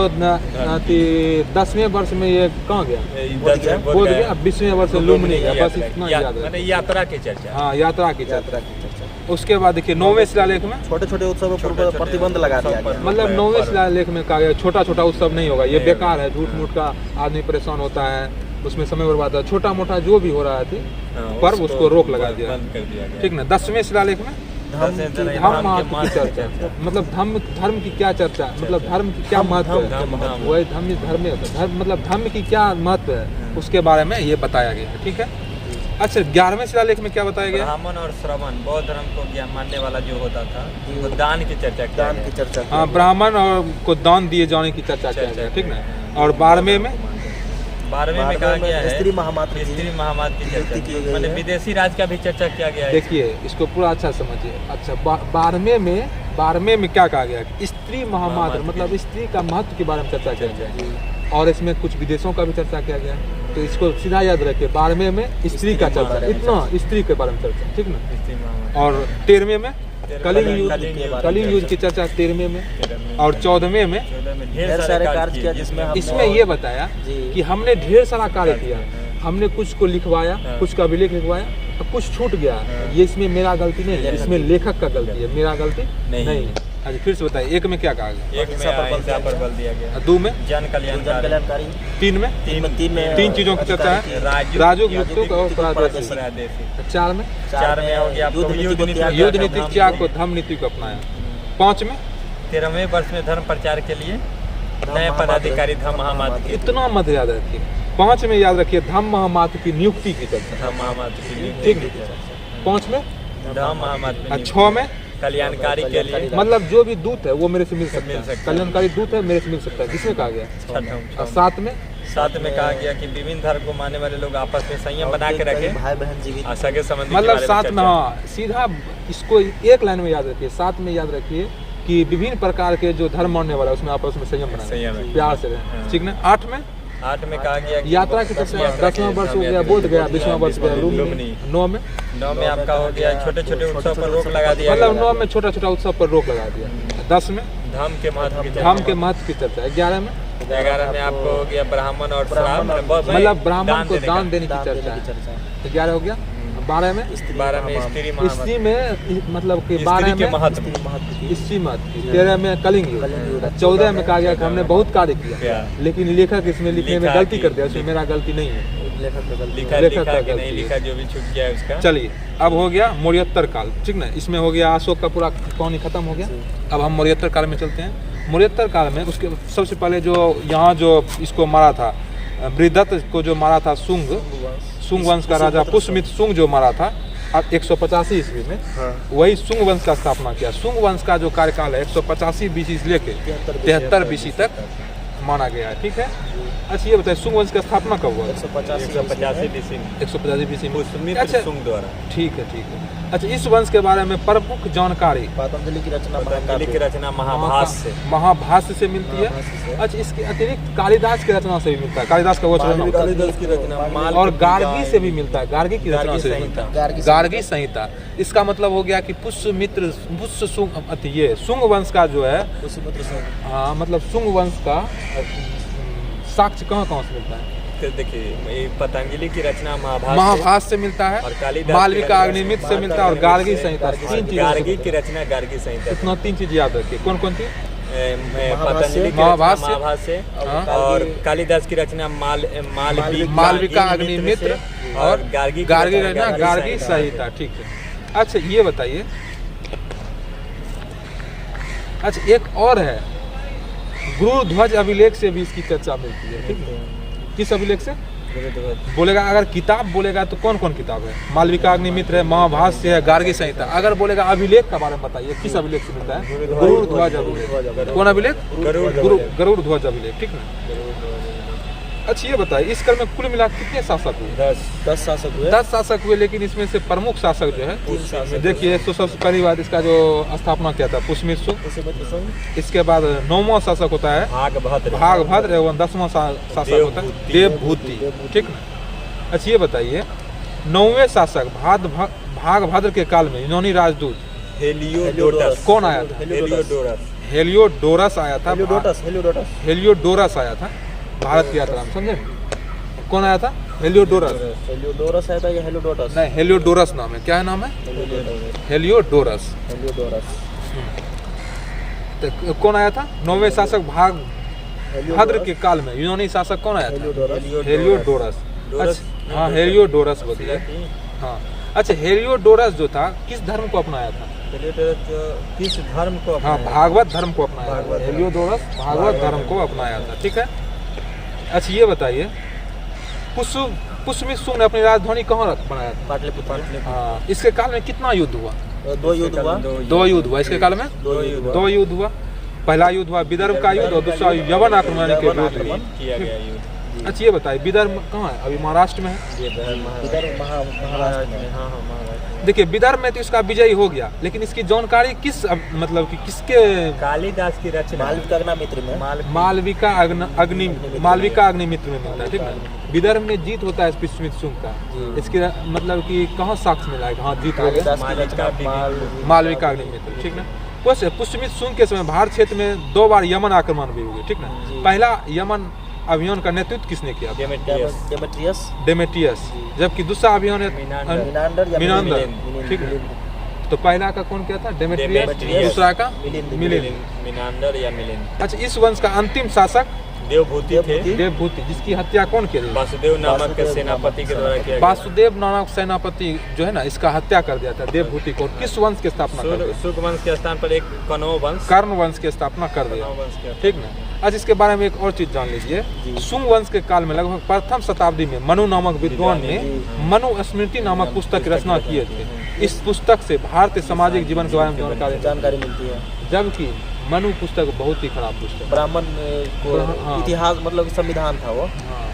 10वें वर्ष में ये कहाँ गया? बोध गया। 20वें वर्ष में लुम्बिनी गया, बस इतना याद रखिए। यात्रा की चर्चा। हाँ, यात्रा की चर्चा। उसके बाद देखिए 9वें शिलालेख में छोटे छोटे उत्सवों पर प्रतिबंध लगा दिया गया। मतलब 9वें शिलालेख में कहा गया छोटा छोटा उत्सव नहीं होगा, ये बेकार है, झूठ मूठ का आदमी परेशान होता है, उसमें समय बर्बाद होता है। छोटा मोटा जो भी हो रहा थी पर्व उसको रोक लगा दिया, बंद कर दिया गया। ठीक ना। 10वें शिलालेख में धर्म दस की नहीं, धर्म धर्म के महत्व की महत्व की चर्चा, मतलब धर्म की क्या चर्चा, मतलब धर्म की क्या महत्व है, धर्म। वही धर्म मतलब धर्म की क्या महत्व है, उसके बारे में ये बताया गया है। ठीक है। अच्छा, 11वें शिलालेख में क्या बताया गया? ब्राह्मण और श्रवण बौद्ध धर्म को ज्ञान मानने वाला जो होता था वो दान की चर्चा किया दान गया। की चर्चा की हाँ, गई। ब्राह्मण और को दान दिए जाने की चर्चा किया गया। ठीक ना। और 12वें में 12वें में कहा गया है स्त्री महामात्र की स्त्री महामात की चर्चा नियुक्ति की गई मैंने है। विदेशी राज का भी चर्चा किया गया है। देखिए, इसको पूरा अच्छा समझिए। अच्छा, 12वें में क्या कहा गया कि स्त्री महामात्र, मतलब स्त्री का महत्व के बारे में चर्चा किया गया है। और इसमें कुछ विदेशों का भी चर्चा किया गया। तो इसको सीधा याद रखिए, 12वें में स्त्री का चर्चा, इतना स्त्री के बारे में चर्चा। ठीक ना। स्त्री महामात और 13वें में कलिंग कलिंग युद्ध युद्ध की चर्चा 13वें में। और 14वें में 14 में ढेर सारे कार्य किया जिसमें हम इसमें ये बताया जी। कि हमने ढेर सारा कार्य किया, हमने कुछ को लिखवाया, कुछ का अभिलेख लिखवाया, और कुछ छूट गया। ये इसमें मेरा गलती नहीं है, इसमें लेखक का गलती है, मेरा गलती नहीं है। अच्छा, फिर से बताइए, 1 में क्या कहा गया? एक में अहिंसा पर बल दिया गया। 2 में, जन कल्याणकारी कल्याणकारी 3 में, तीन चीजों की चर्चा है, राजयुक्तों और प्रादेशिक। प्रादेशिक 4 में 4 में हो गया आपको युद्ध नीति त्याग को धर्म नीति को अपनाया। 5 में 13वें वर्ष में धर्म प्रचार के लिए नए पदाधिकारी धर्म महामात के इतना मत याद रखिए। 5 में याद रखिए धर्म महामात्र की नियुक्ति की चर्चा। धर्म महामात की ठीक है। 5 में, धर्म महामात में 6 में कल्याणकारी के लिए मतलब जो भी दूत है वो मेरे से मिल सकता मिल है, सकता है। कल्याणकारी दूत है मेरे से मिल सकता है। किसमें कहा गया? और 7 में 7 में कहा गया कि विभिन्न धर्म को मानने वाले लोग आपस में संयम बना के रखे भाई बहन जीवित और सगे संबंधी के मतलब बारे 7 में, चर्चा। हाँ, सीधा इसको एक लाइन में याद रखिए। 7 में याद रखिए कि विभिन्न प्रकार के जो धर्म मानने वाला है उसमें आपस में संयम संयम बनाना, है। प्यार से रहें। हाँ। ठीक ना। 8 में 8 में कहा गया कि यात्रा की चर्चा, यात्रा 10वां के वर्ष हो धर्म गया यात्रा बोध गया, के 20वां वर्ष गया लुम्बिनी। लुम्बिनी। 9 में 9 में आपका हो गया छोटे छोटे उत्सव पर रोक लगा दिया मतलब गया। 9 में छोटा छोटा उत्सव पर रोक लगा दिया। 10 में धर्म के महत्व की धर्म चर्चा। के महत्व की चर्चा। 11 में 11 में आपको हो गया ब्राह्मण और श्राप मतलब ब्राह्मण को दान देने की दान देने चर्चा की है। चर्चा है। तो 11 हो गया। 12 में 12 में स्त्री महामात स्त्री में मतलब कि स्त्री 12 के में महत्व महत्व की स्त्री महत्व की। 13 में कलिंग युद्ध। 14 में कहा गया कि हमने बहुत कार्य किया, क्या? लेकिन लेखक इसमें लिखने में लिखा गलती कि- कर दिया, उसमें मेरा गलती नहीं है। लेखक का गलती लिखा लेखक लिखा का कि नहीं गलती लिखा जो भी छूट गया है उसका। चलिए, अब हो गया मौर्योत्तर काल। ठीक ना। इसमें हो गया अशोक का पूरा कहानी खत्म हो गया। अब हम मौर्योत्तर काल में चलते हैं। मौर्योत्तर काल में उसके सबसे पहले जो यहाँ जो इसको मारा था, बृहदत्त को जो मारा था, सुंग वंश का राजा पुष्यमित्र सुंग जो मारा था 185 ईस्वी में, वही सुंग वंश का स्थापना किया। सुंग वंश का जो कार्यकाल है 185 BC से लेके 73 BC तक माना गया है। ठीक है। अच्छा, ये बताइए सुंग वंश का स्थापना कब हुआ? 185 BC में 185 BC में। पुष्यमित्र अच्छा, सुंग द्वारा ठीक है। अच्छा, इस वंश के बारे में प्रमुख जानकारी पतंजलि की रचना पतंजलि की रचना महाभाष्य से महाभाष्य से मिलती है। महाभाष्य से। अच्छा, इसके अतिरिक्त कालिदास की रचना से भी मिलता है। कालिदास का वो रचना कालिदास की रचना माल और गार्गी से भी मिलता है। गार्गी की रचना से भी मिलता है। गार्गी संहिता। इसका मतलब हो गया कि पुष्यमित्र सुंग वंश का जो है, पुष्यमित्र से हाँ, मतलब सुंग वंश का साक्ष्य कहाँ से मिलता है? तो देखिए ये पतंजलि की रचना महाभाष्य महाभाष्य से मिलता है, और कालिदास मालविका की रचना अग्निमित्र से मिलता है, और गार्गी संहिता। 3 चीजों से गार्गी मिलता की है। रचना गार्गी संहिता इतना 3 चीज याद रखिए। कौन कौन थी? पतंजलि की रचना महाभाष्य, महाभाष्य हाँ। और कालिदास की रचना मालविका अग्निमित्र और गार्गी गार्गी रचना गार्गी संहिता। ठीक है। अच्छा, ये बताइए, अच्छा एक और है, गुरु ध्वज अभिलेख से भी इसकी चर्चा मिलती है। ठीक है। किस अभिलेख से बोलेगा? अगर किताब बोलेगा तो कौन कौन किताब है? मालविका अग्निमित्र है, महाभाष्य है, गार्गी संहिता। अगर बोलेगा अभिलेख का बारे में बताइए, किस अभिलेख से मिलता है? गरुड़ ध्वज अभिलेख। कौन अभिलेख? गरुड़ ध्वज अभिलेख। ठीक ना। अच्छा, ये बताइए इस काल में कुल मिला कितने शासक हुए? 10 शासक हुए। 10 शासक हुए, लेकिन इसमें से प्रमुख शासक जो है, 3 शासक देखिए, तो सबसे पहली बात इसका जो स्थापना किया था पुष्यमित्र सुंग। पुष्यमित्र सुंग। इसके बाद 9वां शासक होता है भागभद्र एवं 10वां शासक होता है देवभूति। ठीक ना। अच्छा, ये बताइए 9वें शासक भागभद्र के काल में यूनानी राजदूत हेलियोडोरस कौन आया था? हेलियोडोरस आया था। हेलियोडोरस आया था भारत की यात्रा में, समझे? कौन आया था? हेलियोडोरस आया था या हेलियोडोरस? नहीं, हेलियोडोरस नाम है। क्या है नाम है? हेलियोडोरस। तो कौन आया था? 9वें शासक भागभद्र के काल में यूनानी शासक कौन आया था? हेलियोडोरस। अच्छा, हाँ, हेलियोडोरस बोलिए। हाँ। अच्छा, हेलियोडोरस जो था किस धर्म को अपनाया था? हेलियोडोरस जो किस धर्म को हाँ, अपनाया? भागवत धर्म को अपनाया भागवत था। धर्म। हेलियोडोरस भागवत धर्म को अपनाया था, ठीक है। अच्छा ये बताइए, पुष्यमित्र शुंग ने अपनी राजधानी कहाँ बनाया था? पाटलिपुत्र। हाँ, इसके काल में कितना युद्ध हुआ? 2 युद्ध हुआ। दो युद्ध हुआ इसके काल में। 2 युद्ध हुआ। 2 युद्ध हुआ। पहला युद्ध हुआ विदर्भ का युद्ध और दूसरा यवन आक्रमण के यवन विरुद्ध आक्रमण। किया गया युद्ध। अच्छा ये बताइए, विदर्भ कहाँ है? अभी महाराष्ट्र में है। ये विदर्भ महाराष्ट्र में। हाँ हाँ महाराष्ट्र में। देखिए विदर्भ में तो इसका विजय हो गया, लेकिन इसकी जानकारी किस मतलब कि किसके? कालिदास की रचना मालविका मित्र में। मालविका अग्निमित्र में मिलता है, ठीक है। विदर्भ में जीत होता है पुष्यमित्र शुंग का। इसकी मतलब कि कहाँ साक्ष्य मिला है? हाँ, जीत हो गया कालिदास की रचना मालविका अग्निमित्र, ठीक ना। वैसे पुष्यमित्र शुंग के समय भारत क्षेत्र में 2 बार यमन आक्रमण भी हुए, ठीक ना। पहला यमन अभियान का नेतृत्व किसने किया? डेमेट्रियस। डेमेट्रियस। जबकि दूसरा अभियान मिनांडर या मिनांडर, ठीक है। तो पहला का कौन किया था? डेमेट्रियस। डेमेट्रियस। दूसरा का मिलिंद। मिनांडर या मिलिंद। अच्छा, इस वंश का अंतिम शासक देवभूति थे। देवभूति, जिसकी हत्या कौन की? वासुदेव नामक के सेनापति के द्वारा किया गया। वासुदेव नामक सेनापति जो है ना, इसका हत्या कर दिया था देवभूति को। किस वंश की स्थापना कर दिया? शुक वंश के स्थान पर एक कनौ वंश, कर्ण वंश की स्थापना कर दिया, कनौ वंश के। ठीक ना। आज इसके बारे में एक और चीज जान लीजिए। शुंग वंश के काल में लगभग प्रथम शताब्दी में मनु नामक विद्वान ने मनु स्मृति नामक पुस्तक की रचना किए थे। इस पुस्तक से भारतीय सामाजिक जीवन के बारे में जानकारी मिलती है। जबकि मनु पुस्तक बहुत ही खराब पुस्तक। ब्राह्मण को हाँ। इतिहास मतलब संविधान था वो। हाँ।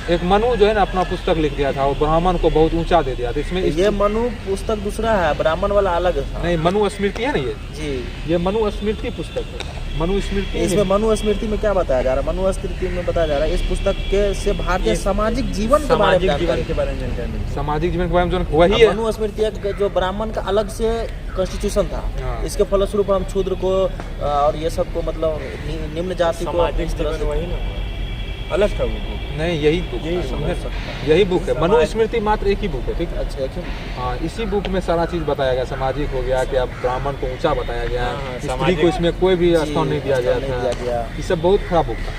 एक मनु जो है ना अपना पुस्तक लिख दिया था, वो ब्राह्मण को बहुत ऊंचा दे दिया था। इसमें ये मनु पुस्तक दूसरा है, ब्राह्मण वाला अलग था। नहीं, मनु स्मृति है ना जी। ये मनु स्मृति पुस्तक है। मनु स्मृति इसमें मनु स्मृति में क्या बताया जा रहा है? मनु स्मृति में बताया जा रहा है इस पुस्तक के से भारतीय सामाजिक जीवन के बारे में जानकारी। के बारे में जानकारी मिलती है। सामाजिक जीवन के बारे में जो वही है। मनु स्मृति एक जो ब्राह्मण का अलग से कॉन्स्टिट्यूशन था। हाँ। इसके फलस्वरूप हम शूद्र को और ये सब को मतलब निम्न जाति को सामाजिक इस तरह जीवन से वही ना अलग था वो book। नहीं, यही बुक यही है, समझ समझे? सकता है। यही बुक है। मनु स्मृति मात्र एक ही बुक है, ठीक है। अच्छा क्यों? हाँ, इसी बुक में सारा चीज बताया गया। सामाजिक हो गया कि अब ब्राह्मण को ऊंचा बताया गया, हाँ, स्त्री सामाजिक- को इसमें कोई भी जी, स्थान नहीं दिया गया स्थान नहीं दिया था। गया। ये सब बहुत खराब बुक था।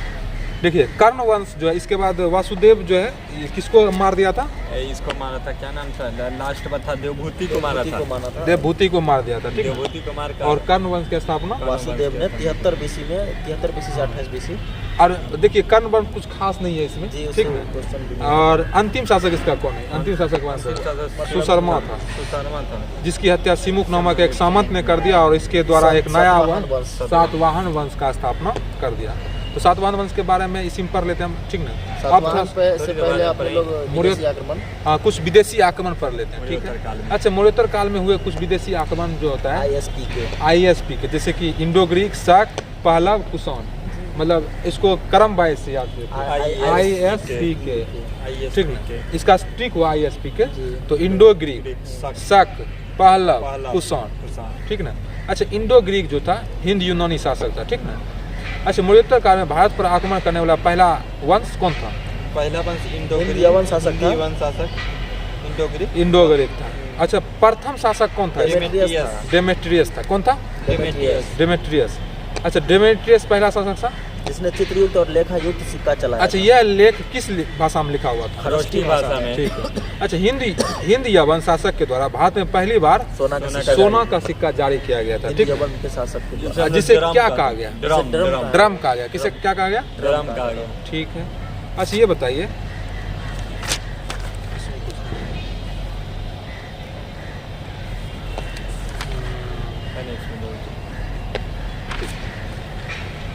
देखिए कर्ण वंश जो है, इसके बाद वासुदेव जो है, ये किसको मार दिया था? इसको मारा था, क्या नाम था? लास्ट में था देवभूति को मारा था। को माना था। देवभूति को मार दिया था, ठीक है। देवभूति को मार कर और कर्ण वंश की स्थापना वासुदेव ने 73 BC में 73 BC से 28 BC। और देखिए कर्ण वंश कुछ खास नहीं है इसमें, जी ठीक उससे है। क्वेश्चन भी और अंतिम शासक इसका कौन है? अंतिम शासक वंश सुशर्मा था, सुशर्मा था। जिसकी हत्या सिमुक नामक एक सामंत ने कर दिया और इसके द्वारा एक नया सातवाहन वंश वंश। सातवाहन वंश का स्थापना कर दिया। तो सातवाहन वंश के बारे में इसी में पढ़ लेते हैं हम, ठीक ना। सातवाहन अब से पहले अपने लोग विदेशी आक्रमण। कुछ विदेशी आक्रमण पढ़ लेते हैं, ठीक मौर्योत्तर काल है। में। अच्छा, मौर्योत्तर काल में हुए कुछ विदेशी आक्रमण जो होता है ISP के जैसे कि इंडो ग्रीक, शक, पहलव, कुषाण। मतलब इसको क्रम वाइज से याद रखिए। ISP के, ठीक ना। इसका स्ट्रिक हुआ ISP के। तो इंडो ग्रीक, शक, पहलव, कुषाण, ठीक ना। अच्छा, इंडो ग्रीक जो था हिंद यूनानी शासक था, ठीक ना। अच्छा, मौर्योत्तर काल में भारत पर आक्रमण करने वाला पहला वंश कौन था? पहला वंश इंडो यवन शासक था। यवन शासक इंडो ग्रीक। इंडो ग्रीक था। अच्छा, प्रथम शासक कौन था? डेमेट्रियस था। कौन था? डेमेट्रियस। अच्छा, डेमेट्रियस पहला शासक था जिसने चित्रयुक्त और लेखा युक्त सिक्का चलाया। अच्छा, यह लेख किस भाषा में लिखा हुआ था? खरोष्टी भाषा में। ठीक है। अच्छा, हिंद यवन शासक के द्वारा भारत में पहली बार सोना का सिक्का जारी किया गया था, ठीक है। यवन के शासक के द्वारा। जिसे क्या कहा गया? ड्रम ड्रम कहा गया। किसे क्या कहा गया? ड्रम कहा गया। ठीक है। अच्छा, ये बताइए,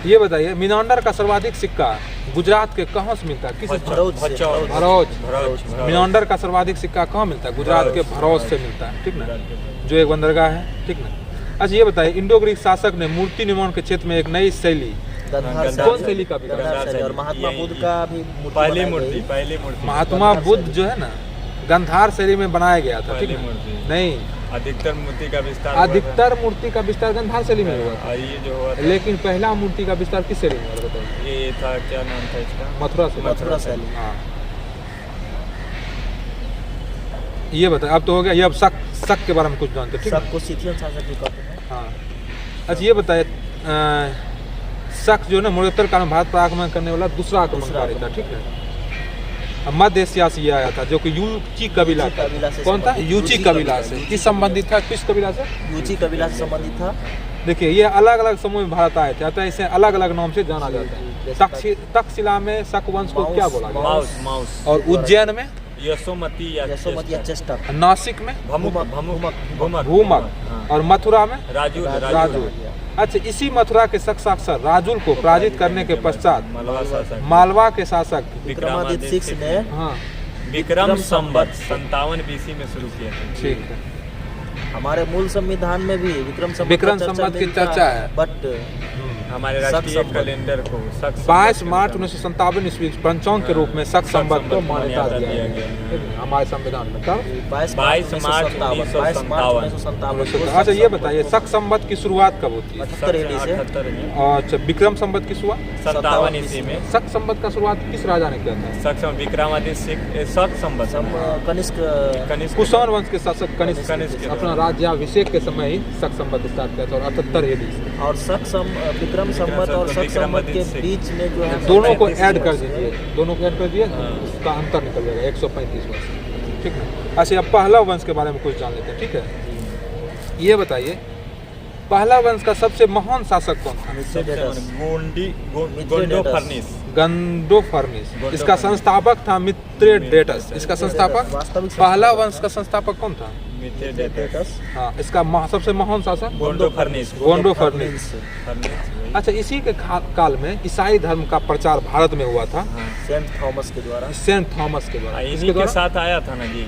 ये बताइए मिनांडर का सर्वाधिक सिक्का गुजरात के कहाँ से मिलता है? किस भरौज। मिनांडर का सर्वाधिक सिक्का कहाँ मिलता है? गुजरात के भरौज से मिलता है, ठीक ना, जो एक बंदरगाह है, ठीक ना। अच्छा, ये बताइए इंडो ग्रीक शासक ने मूर्ति निर्माण के क्षेत्र में एक नई शैली, कौन शैली का विकास? और महात्मा बुद्ध का भी पहली मूर्ति महात्मा बुद्ध जो है ना, गंधार शैली में बनाया गया था, ठीक है। नहीं, अधिकतर मूर्ति का विस्तार गंधार शैली में हुआ था। ये जो हुआ था, लेकिन पहला मूर्ति का विस्तार किस शैली में हुआ था बताइए? ये था, क्या नाम था इसका? मथुरा शैली। हाँ, ये बताए। अब तो हो गया। ये अब शक के बारे में कुछ जानते, ठीक है। सबको सिथियन शासक भी कहते हैं। हाँ। अच्छा, ये बताए शक जो है ना मौर्योत्तर काल में भारत पर आक्रमण करने वाला दूसरा आक्रमणकारी था, ठीक है। मध्य एशिया से ये आया था, जो कि यूची कबीला यूची था। कबीला से कौन था? संबंधित। यूची यूची कबीला कबीला से। यूची किस संबंधित था? किस कबीला से? यूची कबीला से संबंधित था। देखिए, ये अलग अलग समूह में भारत आए थे, अतः इसे अलग अलग नाम से जाना जी, जाता जी, है। जैसे तक्षशिला में शक वंश को क्या बोला गया? माउस माउस और उज्जैन में, यशोमती या यशोमती या चेस्टर। चेस्टर, नासिक में, भमुक भमुक भूमक भूमक, हाँ। और मथुरा में राजू राजू। अच्छा, इसी मथुरा के शक राजुल को पराजित करने के पश्चात मलवा शासक मालवा के शासक, विक्रमादित्य 6 ने हाँ विक्रम संवत 57 BC में शुरू किया था। ठीक है, हमारे मूल संविधान में भी विक्रम संवत की चर्चा है। बट हमारे शक राष्ट्रीय संवत। कैलेंडर को 22 मार्च 1957 ईस्वी पंचांग के रूप में शक संवत को मान्यता दिया दिया गया गया। ठीक है, हमारे संविधान में। कब? 22 मार्च 1957। अच्छा, ये बताइए शक संवत की शुरुआत कब होती है? 78 AD से 78 में और अच्छा, विक्रम संवत की शुरुआत? 57 ईस्वी में शक संवत का शुरुआत किस राजा ने किया था? सक्षम विक्रमादित्य शक संवत कनिष्क कनिष्क कुषाण वंश के शासक कनिष्क कनिष्क के अपना राज्याभिषेक के समय ही शक संवत स्टार्ट किया था, और 78 AD से। और विक्रम संवत और शक संवत के बीच में जो है दोनों को 35 ऐड कर वर्ष दीजिए, है। दोनों को ऐड कर दिए, उसका अंतर निकल जाएगा 135 वर्ष। ठीक है। अच्छा, अब पहला वंश के बारे में कुछ जान लेते हैं। ठीक है, ये बताइए पहला वंश का सबसे महान शासक कौन था? मिथ्रेडेटस। गोंडोफर्निस गंडोफर्निस। इसका संस्थापक था मित्रेडेटस। इसका संस्थापक, वास्तविक पहला वंश का संस्थापक कौन था? मिथ्रेडेटस। हाँ, इसका सबसे महान शासक गोंडोफर्निस गोंडोफर्निस। अच्छा, इसी के काल में ईसाई धर्म का प्रचार भारत में हुआ था सेंट थॉमस के द्वारा। सेंट थॉमस के द्वारा। इन्हीं इसके के द्वारा साथ आया था ना जी,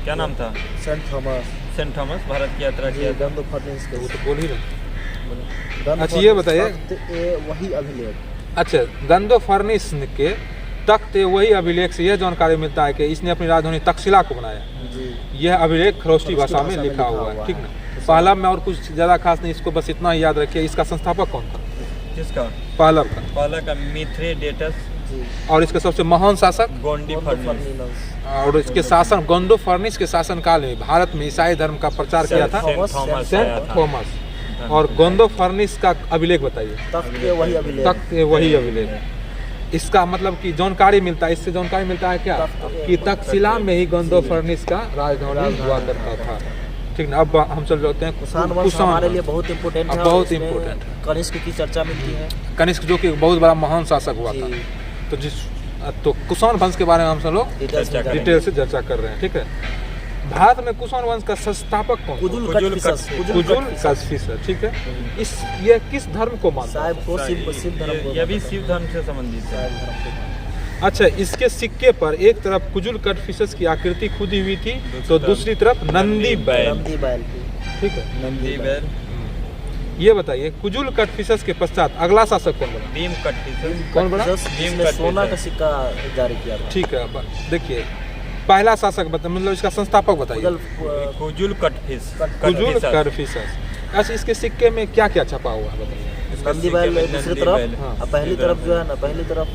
क्या नाम था? Saint Thomas saint Thomas Bharat की यात्रा जी किया था। गंडोफर्निस के वो तो बोल ही रहे। गंडोफर्निस अच्छा, ये बताइए। तख्त ए वही अभिलेख। अच्छा, गंडोफर्निस के तख्त वही अभिलेख से यह जानकारी मिलता है कि इसने अपनी राजधानी तक्षशिला को बनाया। जी यह अभिलेख खरोष्टी भाषा में लिखा हुआ है। ठीक ना, पहला में और कुछ ज़्यादा खास नहीं, इसको बस इतना ही याद रखिए। इसका संस्थापक कौन था? किसका? पहला का। पहला का मिथ्रेडेटस जी और इसके सबसे महान शासक, गोंडोफर्निस। गंडोफर्निस। और इसके शासन गोंडोफर्निस के शासनकाल में भारत में ईसाई धर्म का प्रचार किया था सेंट थॉमस आया सेंट था। थॉमस। और गोंडोफर्निस का अभिलेख बताइए। तख्त ए वही अभिलेख। तख्त वही अभिलेख। इसका मतलब कि जानकारी मिलता है, इससे जानकारी मिलता है क्या कि तक्षशिला में ही गोंडोफर्निस का राजधानी हुआ करता था। ठीक ना, अब हम चल जाते हैं कुषाण वंश हमारे लिए बहुत इम्पोर्टेंट है। अब बहुत और इसमें इम्पोर्टेंट है। कनिष्क की चर्चा मिलती है। कनिष्क जो कि बहुत बड़ा महान शासक हुआ था। जी तो कुषाण वंश के बारे में हम सब लोग डिटेल्स में चर्चा करेंगे। डिटेल से चर्चा कर रहे हैं। ठीक है, भारत में कुषाण वंश का संस्थापक कौन? कुजुल कुजुल कटफिसस। कुजुल कटफिसस। ठीक है, यह किस धर्म को मानता है? साहिब को शिव धर्म को ये भी शिव धर्म से संबंधित है। साहिब धर्म को मानता अच्छा, इसके सिक्के पर एक तरफ कुजुल कटफिसस की आकृति खुदी हुई थी, तो दूसरी तरफ नंदी है। बैल। नंदी बैल की। ठीक है, नंदी बैल। ये बताइए कुजुल कटफिसस के पश्चात अगला शासक कौन बना? भीम कटफिसस। कौन बना? कटफिसस, भीम जिसने कटफिसस। सोना का सिक्का जारी किया था। ठीक है, देखिए पहला शासक बता, मतलब इसका संस्थापक बताइए। कुजुल कटफिस कुजुल कटफिसस। अच्छा, इसके सिक्के में क्या क्या छपा हुआ है बताइए। नंदी बैल दूसरी तरफ, हाँ। और पहली तरफ जो है ना, पहली तरफ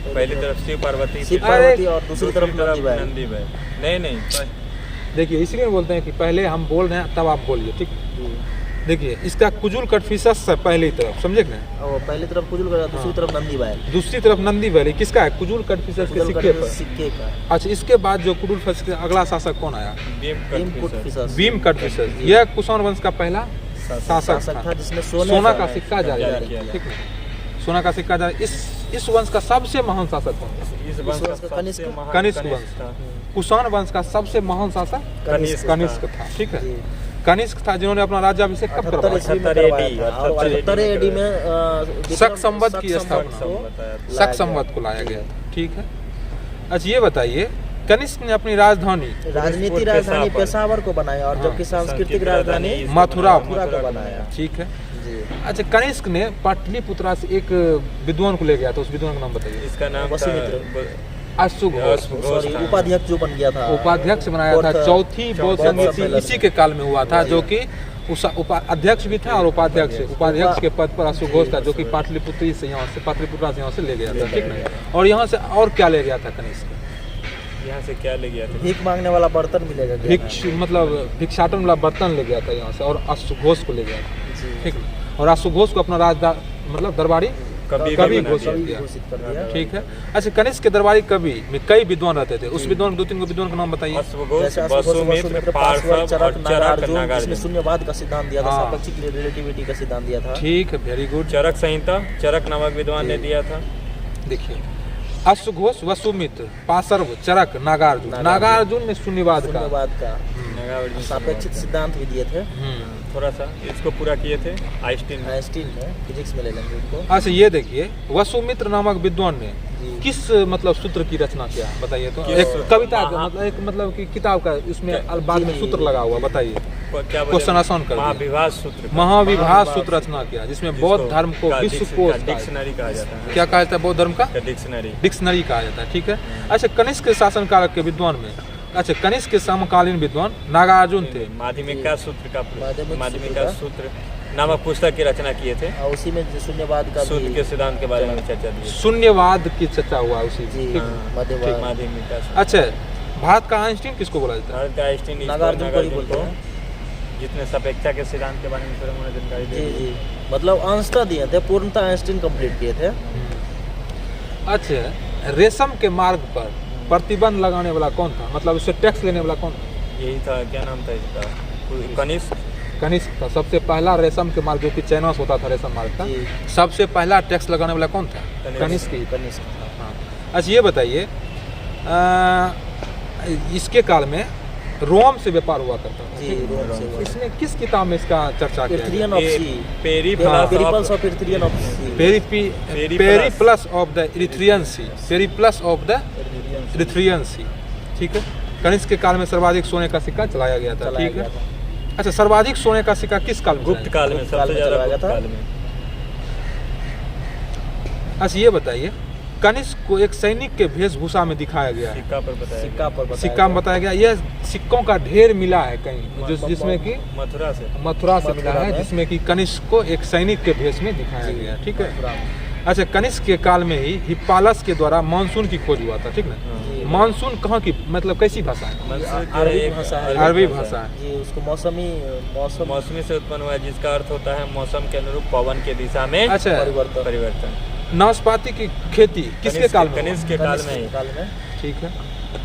पहली तरफ शिव पार्वती शिव पार्वती और दूसरी तरफ नंदी बैल। नंदी बैल। नहीं देखिए, इसलिए बोलते हैं कि पहले हम बोल रहे हैं तब आप बोलिए। ठीक, जी। देखिए इसका कुजुल कटफिसस से पहली तरफ, समझे ना, और पहली तरफ कुजुल का, दूसरी तरफ नंदी बैल। दूसरी तरफ नंदी बैल। किसका है? कुजुल कटफिसस के कुजुल सिक्के पर। सिक्के का अच्छा, इसके बाद जो कुजुल कटफिसस के अगला शासक कौन आया? भीम भीम कटफिसस। कटफिसस। भीम कटफिसस। यह कुषाण वंश का पहला शासक शासक था, था जिसने सोना का सिक्का जारी जारी किया। किया। ठीक है, सोना का सिक्का जारी। इस वंश का सबसे महान शासक कौन था? इस वंश का सबसे कनिष्क। महान कनिष्क वंश। था। कुषाण वंश का सबसे महान शासक कनिष्क कनिष्क था। ठीक है, जी। कनिष्क था जिन्होंने अपना राज्याभिषेक कब 78 करवाया? ईस्वी में 78 करवाया AD, था। और 78 AD में शक संवत की शक स्थापना। संवत को शक संवत को लाया गया था। ठीक है, अच्छा ये बताइए कनिष्क ने अपनी राजधानी राजनीति राजधानी पेशावर को बनाया, और हाँ। जबकि सांस्कृतिक राजधानी मथुरा मथुरा को बनाया। ठीक है। जी। अच्छा, कनिष्क ने पाटलिपुत्रा से एक विद्वान को ले गया था, उस विद्वान का नाम बताइए। इसका नाम था वसीमित्र। अश्वघोष। सॉरी, उपाध्यक्ष जो बन गया था। उपाध्यक्ष बनाया था। चौथी बौद्ध समिति इसी के काल में हुआ था, जो कि अध्यक्ष भी था और उपाध्यक्ष के पद पर अश्वघोष था, जो कि पाटलिपुत्री से पाटलिपुत्रा से यहाँ से ले गया था। ठीक है, और यहाँ से और क्या ले गया था कनिष्क? यहाँ से क्या ले गया था? भीख मांगने वाला बर्तन मिलेगा क्या? मतलब भिक्षाटन वाला बर्तन ले गया था यहाँ से, और अश्वघोष को ले गया था। जी। ठीक है, और अश्वघोष को अपना मतलब दरबारी कभी कभी बना घोषित दिया। किया। घोषित कर दिया। ठीक है। अच्छा, कनिष्क के दरबारी कवि में कई विद्वान रहते थे, उस विद्वान 2-3 विद्वान का नाम बताइए। अश्वघोष, जैसे अश्वघोष, वसुमित्र, पार्श्व, चरक, और चरक, नागार्जुन, जिसने नागार्जुन। शून्यवाद का सिद्धांत दिया था, हाँ। सापेक्षिक रिलेटिविटी का सिद्धांत दिया था। ठीक है, वेरी गुड। चरक संहिता चरक नामक विद्वान ने दिया था। देखिए, अश्वघोष, वसुमित्र, पार्श्व, चरक, नागार्जुन। नागार्जुन ने शून्यवाद का। शून्यवाद का नागार्जुन सापेक्षिक सिद्धांत भी दिए थे। थोड़ा सा इसको पूरा किए थे आइंस्टीन ने। आइंस्टीन ने, फिजिक्स में ले लेंगे उनको। अच्छा, ये देखिए, वसुमित्र नामक विद्वान ने जी। किस मतलब सूत्र की रचना किया, बताइए तो। किस एक सूत्र? कविता का मतलब, एक मतलब कि किताब का, उसमें बाद में जी। सूत्र लगा हुआ, बताइए। क्या बोले? क्वेश्चन आसान कर दिया। महाविभाज सूत्र का। महाविभाज सूत्र रचना किया, जिसमें बौद्ध धर्म को का विश्व डिक्स- कोश का कहा- डिक्शनरी कहा जाता है। क्या कहा जाता है बौद्ध धर्म का? डिक्शनरी। डिक्शनरी कहा जाता है। ठीक है। अच्छा, कनिष्क के शासनकाल के विद्वान में, अच्छा, कनिष्क के समकालीन विद्वान नागार्जुन थे। माध्यमिका सूत्र का माध्यमिक माध्यमिका सूत्र सूत्र नामक पुस्तक की रचना किए थे। और उसी में जो शून्यवाद का सूत्र भी के सिद्धांत के बारे में चर्चा दी। शून्यवाद की चर्चा हुआ उसी जी, ठीक। मध्यवाद। माध्यमिका सूत्र। अच्छा, भारत का आइंस्टीन किसको बोला जाता है? भारत का आइंस्टीन इसको नागार्जुन को ही नागार्जुन बोलते को, हैं। जितने सापेक्षा के सिद्धांत के बारे में थोड़ा मोड़ा जानकारी दे जी दी। जी, मतलब अंशतः दिए थे, पूर्णतः आइंस्टीन कंप्लीट किए थे। अच्छा, रेशम के मार्ग पर प्रतिबंध लगाने वाला कौन था, मतलब उससे टैक्स लेने वाला कौन था? यही था, क्या नाम था इसका? कनिष्क। कनिष्क था। सबसे पहला रेशम के मार्ग, जो कि चाइना से होता था रेशम मार्ग का, जी। सबसे पहला टैक्स लगाने वाला कौन था? कनिष्क। कनिष्क ही। कनिष्क था। हाँ। अच्छा, ये बताइए, इसके काल में रोम से व्यापार हुआ करता था। जी, ठीक है? रोम से हुआ। इसने किस किताब में इसका चर्चा किया पिर्थरियन गया? Of sea, periplus of Erythraean of sea. Periplus of the Erythraean sea, periplus of the Erythraean sea. ठीक है। कनिष्क के काल में सर्वाधिक सोने का सिक्का चलाया गया था। चलाया ठीक गया है। था। अच्छा, सर्वाधिक सोने का सिक्का किस काल में गुप्त चलाया काल में गुप्त काल सबसे में ज्यादा चलाया गुप्त था। काल में। गया? अच्छा, ये बताइए, कनिष्क को एक सैनिक के वेशभूषा में दिखाया गया है। सिक्का पर बताया सिक्का पर बताया सिक्का में गया। बताया गया। यह सिक्कों का ढेर मिला है कहीं, जिसमें कि मथुरा से। मथुरा से मिला मथुरा है, में। जिसमें कि कनिष्क को एक सैनिक के भेष में दिखाया जी, गया। ठीक है। मथुरा में। अच्छा, कनिष्क के काल में ही हिप्पालस के द्वारा मानसून की खोज हुआ था। ठीक ना। जी। मानसून कहाँ की, मतलब कैसी भाषा है? अरबी भाषा है। अरबी भाषा है। जी, उसको मौसमी मौसमी से उत्पन्न हुआ है, जिसका अर्थ होता है मौसम के अनुरूप पवन के दिशा में अच्छा, परिवर्तन। नाशपाती की खेती किसके काल में हुआ? कनिष्क के काल में ही। काल में ठीक है।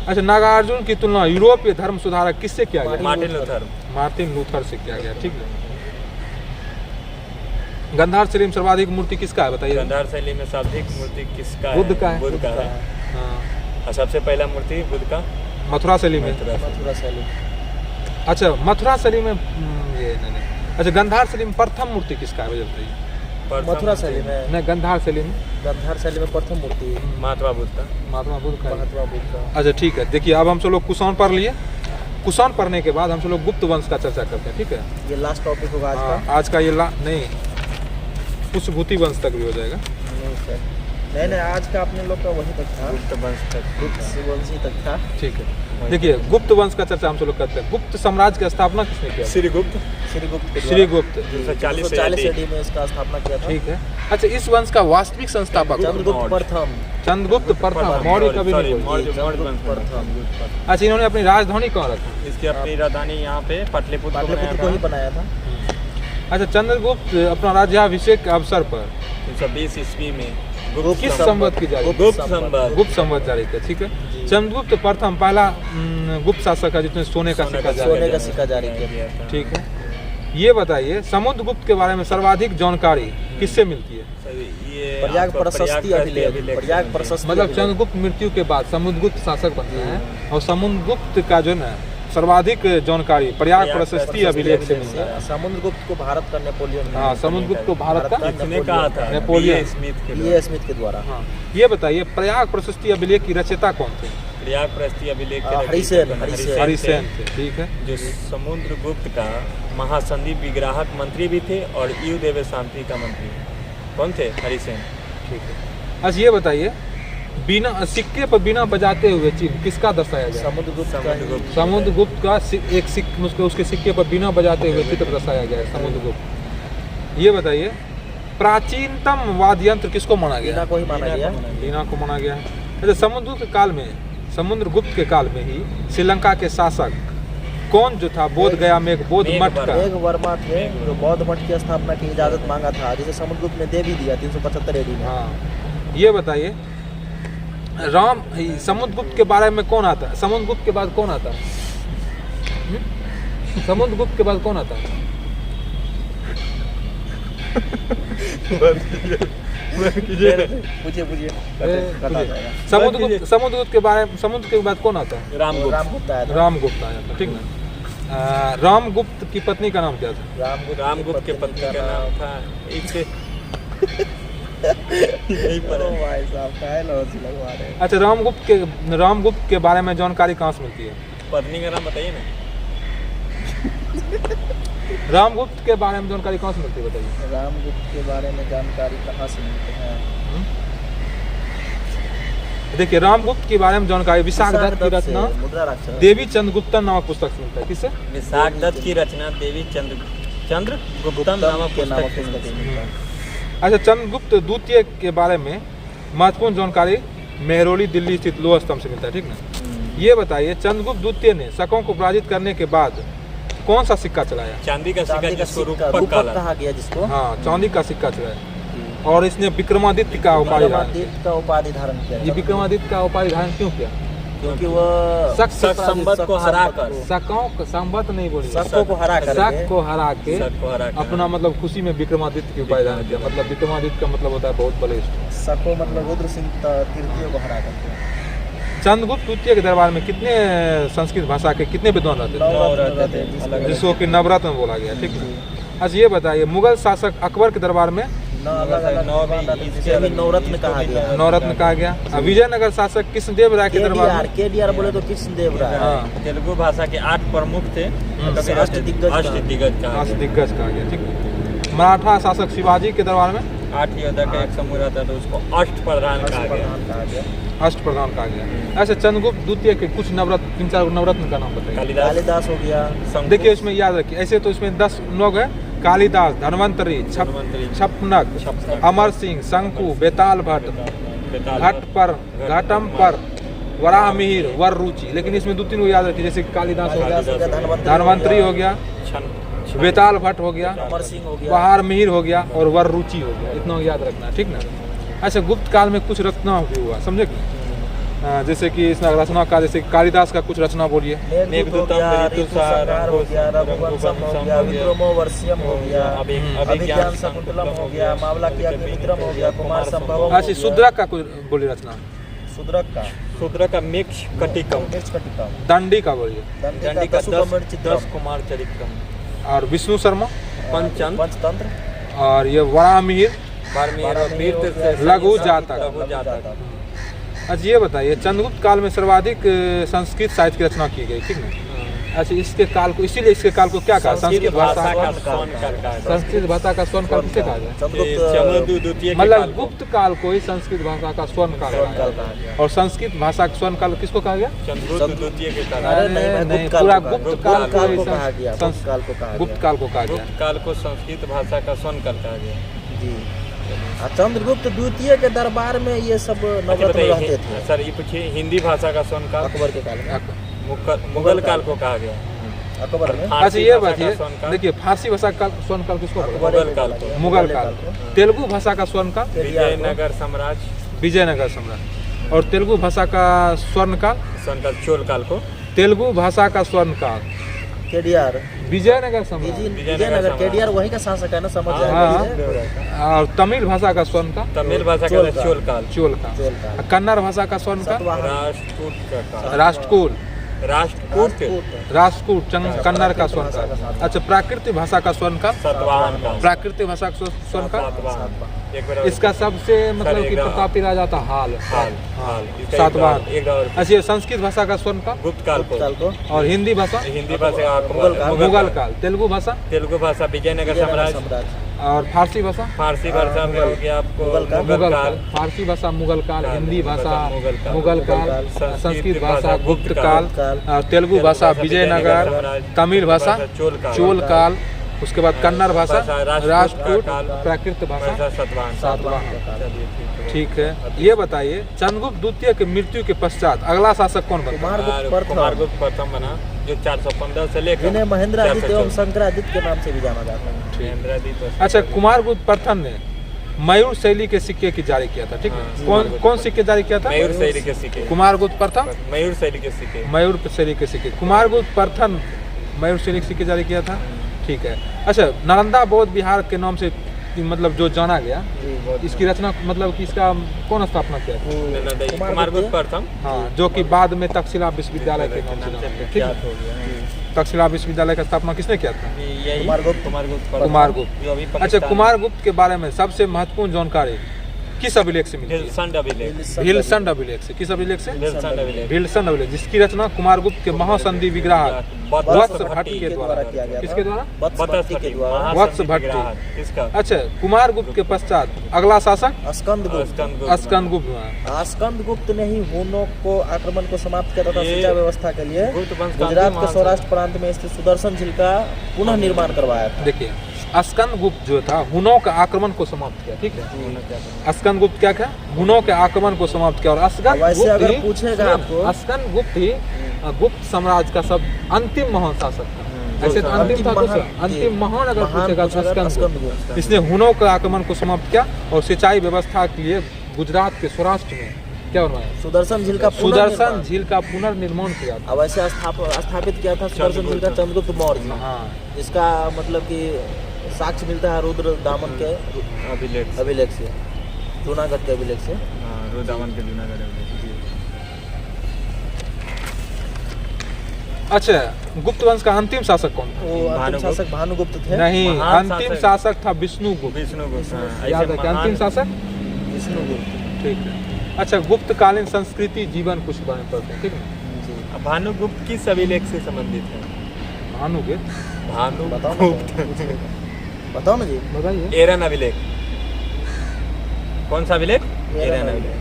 अच्छा, नागार्जुन की तुलना यूरोपीय धर्म सुधारक किससे किया गया? Martin Luther. मार्टिन लूथर से किया गया। ठीक है। गंधार शैली में सर्वाधिक मूर्ति किसका है, बताइए? गंधार शैली में सर्वाधिक मूर्ति किसका है? बुद्ध का है। बुद्ध का है। हाँ। और सबसे पहला मूर्ति बुद्ध का मथुरा शैली में। मथुरा से। मथुरा शैली। अच्छा, मथुरा शैली में ये नहीं। अच्छा, गंधार शैली में प्रथम मूर्ति किसका है, बताइए? प्रथम मथुरा शैली में, नहीं, गंधार शैली में गंधार शैली में प्रथम मूर्ति महात्मा बुद्ध का। महात्मा बुद्ध का है। महात्मा बुद्ध का। अच्छा, ठीक है। देखिए, अब हम सब लोग कुषाण पढ़ लिए। कुषाण पढ़ने के बाद हम सब लोग गुप्त वंश का चर्चा करते हैं। ठीक है। ये लास्ट टॉपिक होगा आज हाँ, का। आज का ये नहीं, पुष्पभूति वंश तक भी हो जाएगा। नहीं सर, नहीं, आज का अपने लोग का वही तक था, गुप्त वंश तक। गुप्त वंशी तक था। ठीक है। देखिए, गुप्त वंश का चर्चा हम सब लोग करते हैं। गुप्त साम्राज्य की स्थापना किसने किया? श्रीगुप्त। श्रीगुप्त के श्रीगुप्त। 240 40 AD में इसका स्थापना किया था। ठीक है। अच्छा, इस वंश का वास्तविक संस्थापक? चंद्रगुप्त प्रथम। चंद्रगुप्त प्रथम। मौर्य कभी नहीं बोलते। मौर्य वंश प्रथम। अच्छा, इन्होंने अपनी राजधानी कहाँ रखी? इसकी अपनी राजधानी यहाँ पे पाटलिपुत्र को पाटलिपुत्र को ही बनाया बनाया था। अच्छा, चंद्रगुप्त अपना राज्याभिषेक के अवसर पर 320 ईस्वी में किस संवत की जारी? गुप्त संवत। गुप्त संवत जारी किया। ठीक है। चंद्रगुप्त प्रथम पहला गुप्त शासक है जिसने सोने का सिक्का जारी सोने किया। का सिक्का जारी किया। ठीक है। ये बताइए, समुद्रगुप्त के बारे में सर्वाधिक जानकारी किससे मिलती है? ये प्रयाग आपका प्रशस्ति अभिलेख। प्रयाग प्रशस्ति मतलब अभिलेख। चंद्रगुप्त मृत्यु के बाद समुद्रगुप्त शासक बनते हैं, और समुद्रगुप्त का जो है सर्वाधिक जानकारी प्रयाग प्रशस्ति अभिलेख से मिलता है। समुद्रगुप्त को भारत का नेपोलियन। हाँ, समुद्रगुप्त को भारत का किसने कहा था? नेपोलियन। B.A. स्मिथ के B.A. द्वारा। स्मिथ के द्वारा। हाँ। ये बताइए, प्रयाग प्रशस्ति अभिलेख की रचयिता कौन थे? प्रयाग प्रशस्ति अभिलेख के हरिसेन। रचयिता हरिसेन थे। ठीक है। जो समुद्रगुप्त का महासंधि विग्राहक मंत्री भी थे और यू देव शांति का मंत्री। कौन थे? हरिसेन। ठीक है। अच्छा, ये बताइए, बिना सिक्के पर बिना बजाते हुए चिन्ह किसका दर्शाया गया? समुद्रगुप्त का ही। समुद्रगुप्त का एक सिक्के, उसके सिक्के पर बिना बजाते हुए चित्र दर्शाया गया है, समुद्रगुप्त। ये बताइए, प्राचीनतम वाद्य यंत्र किसको माना गया? वीणा को ही माना गया। वीणा को माना गया है। अच्छा, समुद्रगुप्त के काल में ही श्रीलंका के शासक कौन जो था बोध गया में एक बौद्ध मठ का? मेघ वर्मा थे जो बौद्ध मठ की स्थापना की इजाजत मांगा था, जिसे समुद्रगुप्त ने दे भी दिया 375 AD में। हाँ, ये बताइए समुद्रगुप्त के बारे में कौन आता है? समुद्रगुप्त के बाद कौन आता है? समुद्रगुप्त के बाद कौन आता है? पूछिए समुद्रगुप्त के बारे में, समुद्र के बाद कौन आता है? रामगुप्त आया था। रामगुप्त आया था, ठीक ना। रामगुप्त की पत्नी का नाम क्या था? रामगुप्त के पत्नी का नाम था नहीं पता भाई साहब, काहे लौसी लगवा रहे हैं। अच्छा, रामगुप्त के बारे में जानकारी कहाँ से मिलती है? पत्नी का नाम बताइए ना। रामगुप्त के बारे में जानकारी कहाँ से मिलती है बताइए? रामगुप्त के बारे में जानकारी कहाँ से मिलती है? देखिए, रामगुप्त के बारे में जानकारी विशाख दत्त की रचना मुद्रा राक्षस देवी चंद्रगुप्तन नामक पुस्तक से मिलता है। किससे? विशाख दत्त की रचना देवी चंद्रगुप्तम नामक पुस्तक से मिलती है। अच्छा, चंद्रगुप्त द्वितीय के बारे में महत्वपूर्ण जानकारी मेहरौली दिल्ली स्थित लोह स्तंभ से मिलता है, ठीक ना। ये बताइए, चंद्रगुप्त द्वितीय ने शकों को पराजित करने के बाद कौन सा सिक्का चलाया? चांदी का सिक्का जिसको रूपक रूपक कहा गया जिसको। हाँ, चांदी का सिक्का चलाया और इसने विक्रमादित्य का उपाधि धारण किया। विक्रमादित्य का उपाधि धारण किया। ये विक्रमादित्य का उपाधि धारण क्यों किया? क्योंकि वह शक संबत को हराकर, शकों को संबत नहीं बोलिए, शकों को हरा कर शक को हरा के शक को हराकर अपना मतलब खुशी में विक्रमादित्य की उपाधि धारण किया। मतलब विक्रमादित्य का मतलब होता है बहुत बलिष्ठ। शकों मतलब रुद्र सिंह तृतीय को हरा कर। चंद्रगुप्त द्वितीय के दरबार में कितने संस्कृत भाषा के कितने विद्वान रहते थे? जिसको कि नवरत्न बोला गया, ठीक है। अच्छा, ये बताइए, मुगल शासक अकबर के दरबार में नवरत्न कहा गया। नवरत्न कहा गया। विजयनगर शासक कृष्णदेव राय के दरबार में केडीआर बोले तो कृष्णदेव राय। हाँ, तेलुगु भाषा के 8 प्रमुख थे। अष्टदिग्गज दिग्गज कहा गया, ठीक है। मराठा शासक शिवाजी के दरबार में 8 योद्धा का एक समूह रहता था, उसको अष्टप्रधान कहा गया। अष्टप्रधान कहा गया। ऐसे चंद्रगुप्त द्वितीय के कुछ नवरत्न, 3-4 नवरत्न का नाम बताइए। कालिदास हो गया। देखिए, इसमें याद रखिए, ऐसे तो इसमें 10 लोग हैं। कालिदास, धन्वंतरी, छपनक, अमर सिंह, शंकु, बेताल भट्ट, घटपर, घटम्पर, वराहमिहिर, वररुचि। लेकिन इसमें 2-3 को याद रखिए, जैसे कालिदास हो गया, धन्वंतरी हो गया, बेताल भट्ट हो गया, अमर सिंह हो गया, बहार मिहिर हो गया और वररुचि हो गया। इतना याद रखना, ठीक ना। अच्छा, गुप्त काल में कुछ रचना भी हुआ, समझे कि? जैसे कि इसमें रचना का, जैसे कालिदास का कुछ रचना बोलिए। मेघदूतम, ऋतुसंहार हो गया, रघुवंशम हो गया, विक्रमोर्वशीयम हो गया, अभिज्ञान शकुंतलम हो गया, मावला की अग्निमित्रम हो गया, कुमार संभवम। अच्छा, शूद्रक का कुछ बोलिए रचना। शूद्रक का मिक्ष कटिकम, दंडी का बोलिए। दंडी का 10 कुमार चरित्रम। और विष्णु शर्मा पंचतंत्र। और ये वराहमिहिर, लघु जातक। अच्छा, ये बताइए, चंद्रगुप्त काल में सर्वाधिक संस्कृत साहित्य की रचना की गई, ठीक ना। अच्छा, इसके काल को, इसीलिए इसके काल को क्या कहा? संस्कृत भाषा का स्वर्ण काल किसे कहा गया? मतलब गुप्त काल को ही संस्कृत भाषा का स्वर्ण काल कहा गया। और संस्कृत भाषा का स्वर्ण काल किसको कहा गया? चंद्रगुप्त द्वितीय के काल। नहीं, पूरा गुप्त काल को कहा गया। गुप्त काल को कहा गया। गुप्त काल को संस्कृत भाषा का स्वर्ण काल कहा गया जी। चंद्रगुप्त द्वितीय के दरबार में ये सब नवरत्न रहते थे। सर, ये पूछिए, हिंदी भाषा का स्वर्ण काल अकबर के काल में, मुगल काल को कहा गया। अकबर में। अच्छा, ये बताइए, देखिए, फारसी भाषा का स्वर्ण काल किसको? मुगल काल। तेलुगु भाषा का स्वर्ण काल विजयनगर सम्राट। और तेलुगु भाषा का स्वर्ण काल चोल काल को। तेलुगु भाषा का स्वर्ण काल केडीआर, विजयनगर सम्राट। विजयनगर, केडीआर वही का शासक है ना, समझ जाएगा। और तमिल भाषा का स्वर्ण काल, तमिल भाषा का चोल काल। कन्नड़ भाषा का स्वर्ण काल राष्ट्रकूट, कन्नड़ का स्वर्ण काल। अच्छा, प्राकृतिक भाषा का स्वर्ण काल, प्राकृतिक भाषा का स्वर्ण काल। इसका सबसे मतलब कि प्रतापी राजा था हाल, सातवाहन। अच्छा, संस्कृत भाषा का स्वर्ण काल गुप्त काल को। और हिंदी भाषा मुगल काल। तेलुगु भाषा विजयनगर साम्राज्य। और फारसी भाषा में हो गया आपको मुगल काल। फारसी भाषा मुगल काल, हिंदी भाषा मुगल काल, संस्कृत भाषा गुप्त काल, तेलुगु भाषा विजयनगर, तमिल भाषा चोल काल, उसके बाद कन्नड़ भाषा राष्ट्रकूट, प्राकृत भाषा सातवाहन। ठीक है, ये बताइए चंद्रगुप्त द्वितीय की मृत्यु के पश्चात अगला शासक कौन बना? कुमारगुप्त प्रथम बना, जो 415 से लेकर जिन्हें महेंद्रादित्य एवं शंकरादित्य के नाम से भी जाना जाता है। महेंद्रादित्य। अच्छा, कुमारगुप्त प्रथम ने मयूर शैली के सिक्के की जारी किया था, ठीक है? कौन सिक्के जारी किया था? मयूर शैली के सिक्के। कुमारगुप्त प्रथम मयूर शैली के सिक्के। मयूर शैली के सिक्के। कुमारगुप्त प्रथम मयूर शैली के सिक्के जारी किया था, ठीक है। अच्छा, नालंदा बौद्ध विहार के नाम से मतलब जो जाना गया, इसकी रचना मतलब कि इसका कौन स्थापना किया था? कुमारगुप्त प्रथम। हाँ, जो कि बाद में तक्षशिला विश्वविद्यालय के नाम से जाना गया, ठीक है? तक्षशिला विश्वविद्यालय का स्थापना किसने किया था? कुमारगुप्त। अच्छा, कुमारगुप्त के बारे में सबसे महत्वपूर्ण जानकारी किस अभिलेख से मिलती है? भीलसंड अभिलेख से। किस अभिलेख से? भीलसंड अभिलेख, जिसकी रचना कुमारगुप्त के महासंधि विग्रह वत्स भट्ट के द्वारा किया गया। किसके द्वारा? वत्स भट्ट। अच्छा, कुमारगुप्त के पश्चात अगला शासक स्कंदगुप्त। स्कंदगुप्त ने ही हुनों को आक्रमण को समाप्त किया तथा सिंचाई व्यवस्था के लिए गुजरात के सौराष्ट्र प्रांत में स्थित सुदर्शन झील का पुनः निर्माण करवाया था। देखिए, स्कंदगुप्त जो था हुनों के आक्रमण को समाप्त किया, ठीक है? स्कंदगुप्त क्या क्या? हुनों के आक्रमण को समाप्त किया। और स्कंदगुप्त ही गुप्त साम्राज्य का सब अंतिम महान शासक था। ऐसे तो अंतिम था, अंतिम महान अगर पूछेगा तो स्कंदगुप्त। इसने हुनों के आक्रमण को समाप्त किया और सिंचाई व्यवस्था के लिए गुजरात के सौराष्ट्र में क्या बनवाया? सुदर्शन झील का पुनर्निर्माण किया था। वैसे स्थापित किया था सुदर्शन झील का चंद्रगुप्त मौर्य। हाँ, इसका मतलब कि साक्ष्य मिलता है रुद्र दामन के अभिलेख से, जूनागढ़ के अभिलेख से। रुद्र दामन के जूनागढ़ अभिलेख। अच्छा, गुप्त वंश का अंतिम शासक कौन था? अंतिम शासक भानुगुप्त थे। नहीं, अंतिम शासक था विष्णुगुप्त। याद है क्या? अंतिम शासक विष्णुगुप्त, ठीक है। अच्छा, गुप्तकालीन संस्कृति जीवन कुछ बारे में पढ़ते हैं, ठीक है? भानुगुप्त किस अभिलेख से संबंधित है? बताओ ना जी, बताइए। एरन अभिलेख। कौन सा अभिलेख? एरन अभिलेख।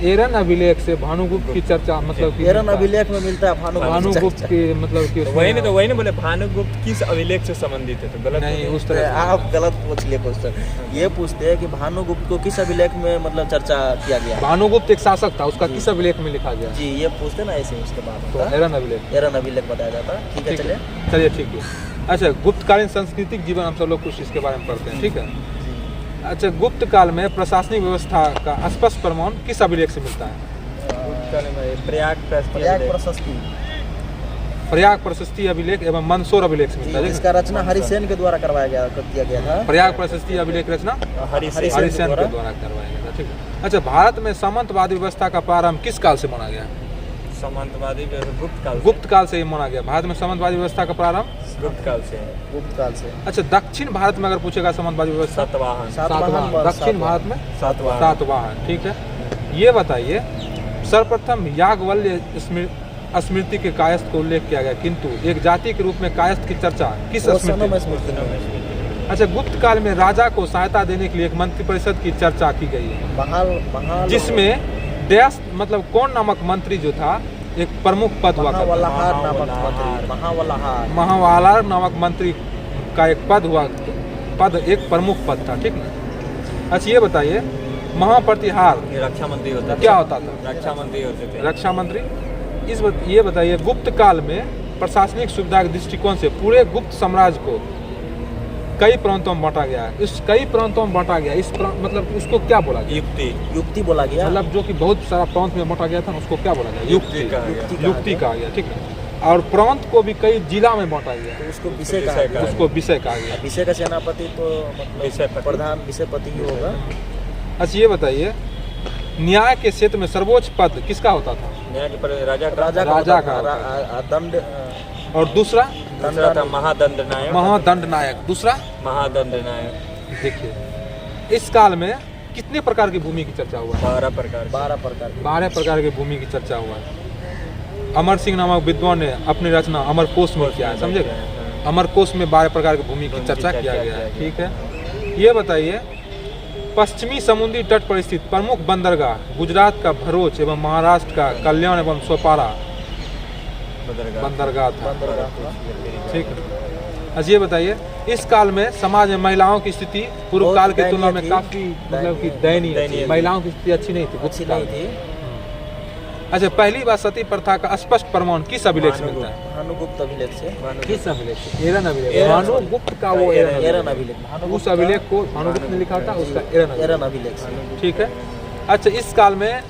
एरन अभिलेख से भानुगुप्त की चर्चा मतलब कि एरन अभिलेख में मिलता है भानुगुप्त के मतलब कि वही नहीं बोले भानुगुप्त किस अभिलेख से संबंधित है, तो गलत नहीं, उस तरह आप गलत पूछ लिए क्वेश्चन। ये पूछते हैं कि भानुगुप्त को किस अभिलेख में मतलब चर्चा किया गया? भानुगुप्त एक शासक था, उसका किस अभिलेख में लिखा गया? जी, ये पूछते ना ऐसे। उसके बाद तो एरन अभिलेख बताया जाता। ठीक है, चलिए ठीक है। अच्छा, गुप्तकालीन सांस्कृतिक जीवन हम सब लोग कुछ इसके बारे में पढ़ते हैं, ठीक है? अच्छा, गुप्त काल में प्रशासनिक व्यवस्था का स्पष्ट प्रमाण किस अभिलेख से मिलता है? प्रयाग प्रशस्ति अभिलेख एवं मंदसौर अभिलेख से मिलता है। इसका रचना हरिसेन के द्वारा किया गया था। प्रयाग प्रशस्ति अभिलेख रचना हरिसेन के द्वारा करवाया गया था, ठीक है। अच्छा, भारत में सामंतवादी व्यवस्था का प्रारंभ किस काल से माना गया? सामंतवादी गुप्त काल से ही माना गया। भारत में सामंतवादी व्यवस्था का प्रारंभ गुप्त काल से। अच्छा, दक्षिण भारत में अगर पूछेगा सामंतवादी व्यवस्था? सातवाहन। दक्षिण भारत में सातवाहन, ठीक है। ये बताइए, सर्वप्रथम याज्ञवल्क्य स्मृति के कायस्थ को उल्लेख किया गया, किंतु एक जाति के रूप में कायस्थ की चर्चा किस स्मृति में? अच्छा, गुप्त काल में राजा को सहायता देने के लिए एक मंत्रिपरिषद की चर्चा की गई है, जिसमें देश मतलब कौन नामक मंत्री जो था एक प्रमुख पद हुआ? महावल्लहार नामक मंत्री का एक पद एक प्रमुख पद था, ठीक ना? अच्छा, ये बताइए, महाप्रतिहार रक्षा मंत्री होता क्या होता था? रक्षा मंत्री होते थे। रक्षा मंत्री। ये बताइए, गुप्त काल में प्रशासनिक सुविधा के दृष्टिकोण से पूरे गुप्त साम्राज्य को कई प्रांतों में बांटा गया है। इस कई प्रांतों में बांटा गया, इस मतलब उसको क्या बोला गया? युक्ति बोला गया। मतलब जो कि बहुत सारा प्रांत में बांटा गया था ना, उसको क्या बोला गया? युक्ति कहा गया, ठीक है। और प्रांत को भी कई जिला में बांटा गया, तो उसको विषय कहा गया। विषय का सेनापति तो मतलब प्रधान विषयपति ही होगा। अच्छा, ये बताइए, न्याय के क्षेत्र में सर्वोच्च पद किसका होता था? न्याय के राजा का। दंड और दूसरा था महादंडनायक। दूसरा महादंडनायक। देखिए, इस काल में कितने प्रकार की भूमि की चर्चा हुआ? 12 प्रकार की भूमि की चर्चा हुआ है। अमर सिंह नामक विद्वान ने अपनी रचना अमरकोश में किया है, समझे? अमरकोश में 12 प्रकार की भूमि की चर्चा किया गया है, ठीक है। ये बताइए, पश्चिमी समुद्री तट पर स्थित प्रमुख बंदरगाह गुजरात का भरूच एवं महाराष्ट्र का कल्याण एवं सोपारा बंदरगाह था, ठीक है। अच्छा ये बताइए, इस काल में समाज में महिलाओं की स्थिति पूर्व बहुत काल की दयनीय तुलना में थी। काफी मतलब कि दयनीय दयनीय थी। थी। महिलाओं की स्थिति अच्छी नहीं थी गुप्त अच्छी काल नहीं में। थी। अच्छा, पहली बार सती प्रथा का स्पष्ट प्रमाण किस अभिलेख से मिलता है? भानुगुप्त अभिलेख से। किस अभिलेख से? एरन अभिलेख। एरन भानुगुप्त का वो एरन एरन अभिलेख। अभिलेख। उस अभिलेख को भानुगुप्त ने लिखा था, उसका एरन एरन अभिलेख। अभिलेख से। ठीक है। अच्छा, इस काल में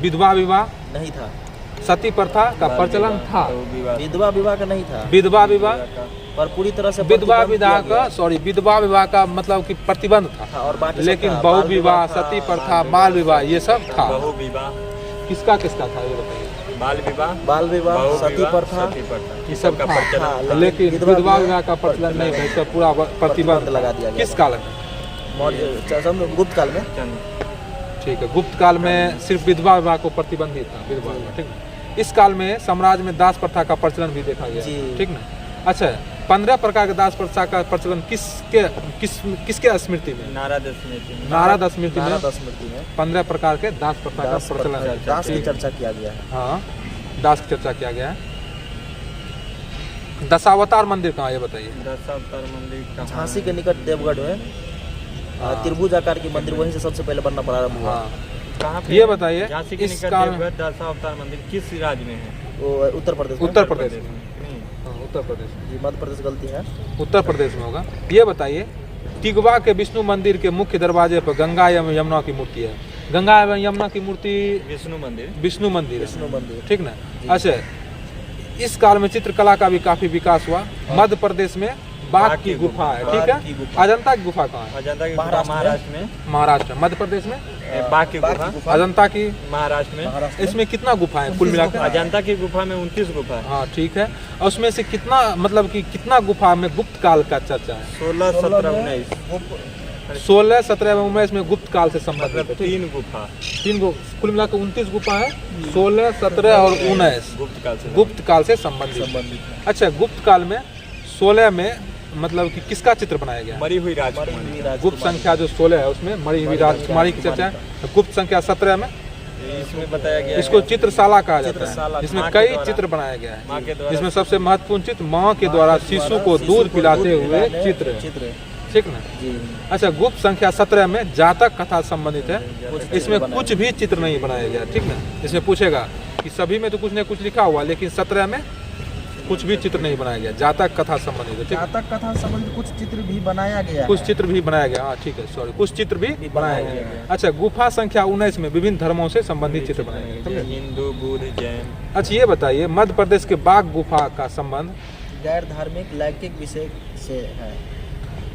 विधवा विवाह, नहीं था। सती प्रथा का प्रचलन था। तो विवाह विधवा विवाह का नहीं था, विधवा विवाह, पर पूरी तरह से विधवा प्रतिबंध विवाह किया का सॉरी विधवा विवाह का मतलब कि प्रतिबंध था था, और बाकी सब लेकिन था। बहु बाल विवाह, था, सती प्रथा, बाल विवाह ये सब था। बहु विवाह, किसका किसका था ये बताइए? बाल विवाह, बाल विवाह, बहु सती विवाह, प्रथा सती प्रथा, ये ये सब सब का था। हाँ, प्रचलन। लेकिन विधवा विधवा विवाह विवाह का प्रचलन नहीं है, इसका पूरा प्रतिबंध लगा दिया गया। किस काल में? गुप्त काल में। ठीक है, गुप्त काल में सिर्फ विधवा विवाह को प्रतिबंध ही था, विधवा विवाह। ठीक है। इस काल में साम्राज्य में दास प्रथा का प्रचलन भी देखा गया। जी। ठीक ना। अच्छा, 15 प्रकार के दास प्रथा का प्रचलन किसके स्मृति में? नारद स्मृति में। नारद स्मृति में नारद स्मृति में 15 प्रकार के दास प्रथा का दास प्रचलन है। दास की ठीक है। चर्चा किया गया है। हाँ, दास की चर्चा किया गया है। दशावतार मंदिर कहाँ है ये बताइए? दशावतार मंदिर कहाँ झांसी है? के निकट देवगढ़ में हाँ। त्रिभुज आकार की मंदिर वहीं से सबसे पहले बनना प्रारंभ हुआ। हाँ, कहाँ पे? ये बताइए, झांसी के इस निकट काल देवगढ़ दशावतार मंदिर किस राज्य में है? वो उत्तर प्रदेश में। उत्तर प्रदेश में। हम्म। हाँ, उत्तर प्रदेश में। जी, मध्य प्रदेश गलती है। उत्तर प्रदेश में होगा। ये बताइए, तिगवा के विष्णु मंदिर के मुख्य दरवाजे पर गंगा एवं यमुना की मूर्ति है। गंगा एवं यमुना की मूर्ति विष्णु मंदिर। विष्णु मंदिर है। विष्णु मंदिर। ठीक ना। अच्छा, इस काल में चित्रकला का भी काफी विकास हुआ। मध्य प्रदेश में बाघ की गुफा है। ठीक बाघ की है। गुफा। अजंता की गुफा कहाँ है? अजंता की गुफा महाराष्ट्र में। महाराष्ट्र में। महाराष्ट्र। मध्य प्रदेश में बाघ की गुफा अजंता की। महाराष्ट्र में। महाराष्ट्र में। इसमें कितना गुफा है कुल मिलाकर? अजंता की गुफा में 29 गुफा है। हाँ, ठीक है। और उसमें से कितना मतलब कि कितना गुफा में गुप्त काल का चर्चा है? 16, 17, 19 16, 17 एवं 19 में गुप्त काल से संबंधित मतलब है। ठीक? 3 गुफा 3 गो कुल मिलाकर 29 गुफा है। 16, 17 और 19 गुप्त काल से। गुप्त काल से संबंधित। अच्छा, गुप्त काल में 16 में मतलब कि किसका चित्र बनाया गया? मरी हुई राजकुमारी। गुप्त संख्या जो 16 है उसमें मरी हुई राजकुमारी की चर्चा है। गुप्त संख्या 17 में इसमें बताया गया इसको है चित्रशाला कहा जाता चित्रशाला, है, जिसमें माँ के कई द्वारा- चित्र बनाया गया माँ है, के द्वारा जिसमें सबसे महत्वपूर्ण चित्र माँ के द्वारा शिशु को दूध पिलाते हुए चित्र है। चित्र। ठीक ना। जी। अच्छा, गुप्त संख्या 17 में जातक कथा संबंधित है। इसमें कुछ भी चित्र नहीं बनाया गया। ठीक ना। इसमें पूछेगा कि सभी में तो कुछ न कुछ लिखा हुआ, लेकिन 17 में कुछ भी चित्र नहीं बनाया गया। जातक कथा संबंधित है। ठीक है। जातक कथा संबंधित कुछ चित्र भी बनाया गया कुछ है। चित्र भी बनाया गया। हाँ, ठीक है, सॉरी, कुछ चित्र भी बनाया बनाया गया। गया। अच्छा, गुफा संख्या 19 में विभिन्न धर्मों से संबंधित चित्र बनाए गए। समझे? हिंदू, बुद्ध, जैन। अच्छा, ये बताइए, मध्य प्रदेश के बाघ गुफा का संबंध गैर धार्मिक लैंगिक विषय से है।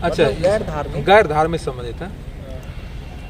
अच्छा मतलब गैर धार्मिक। गैर धार्मिक संबंधित है।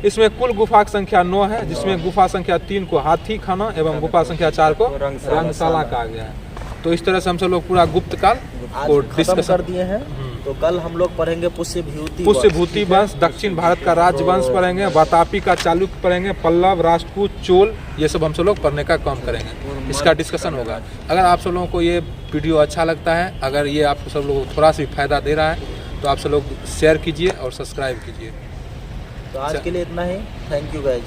इसमें कुल गुफा की संख्या 9 है, जिसमें गुफा संख्या 3 को हाथी खाना एवं गुफा संख्या 4 को रंगशाला कहा गया है। तो इस तरह से हम सब लोग पूरा गुप्त काल आज को खत्म डिस्कशन कर दिए हैं। तो कल हम लोग पढ़ेंगे पुष्यभूति पुष्यभूति वंश, दक्षिण भारत का राजवंश पढ़ेंगे, वातापी का चालुक्य पढ़ेंगे, पल्लव, राष्ट्रकूट, चोल, ये सब हम सब लोग पढ़ने का काम करेंगे। इसका डिस्कशन होगा। अगर आप सब लोगों को ये वीडियो अच्छा लगता है, अगर ये आप सब लोगों को थोड़ा सा भी फायदा दे रहा है, तो आप सब लोग शेयर कीजिए और सब्सक्राइब कीजिए। तो आज के लिए इतना ही। Thank you guys.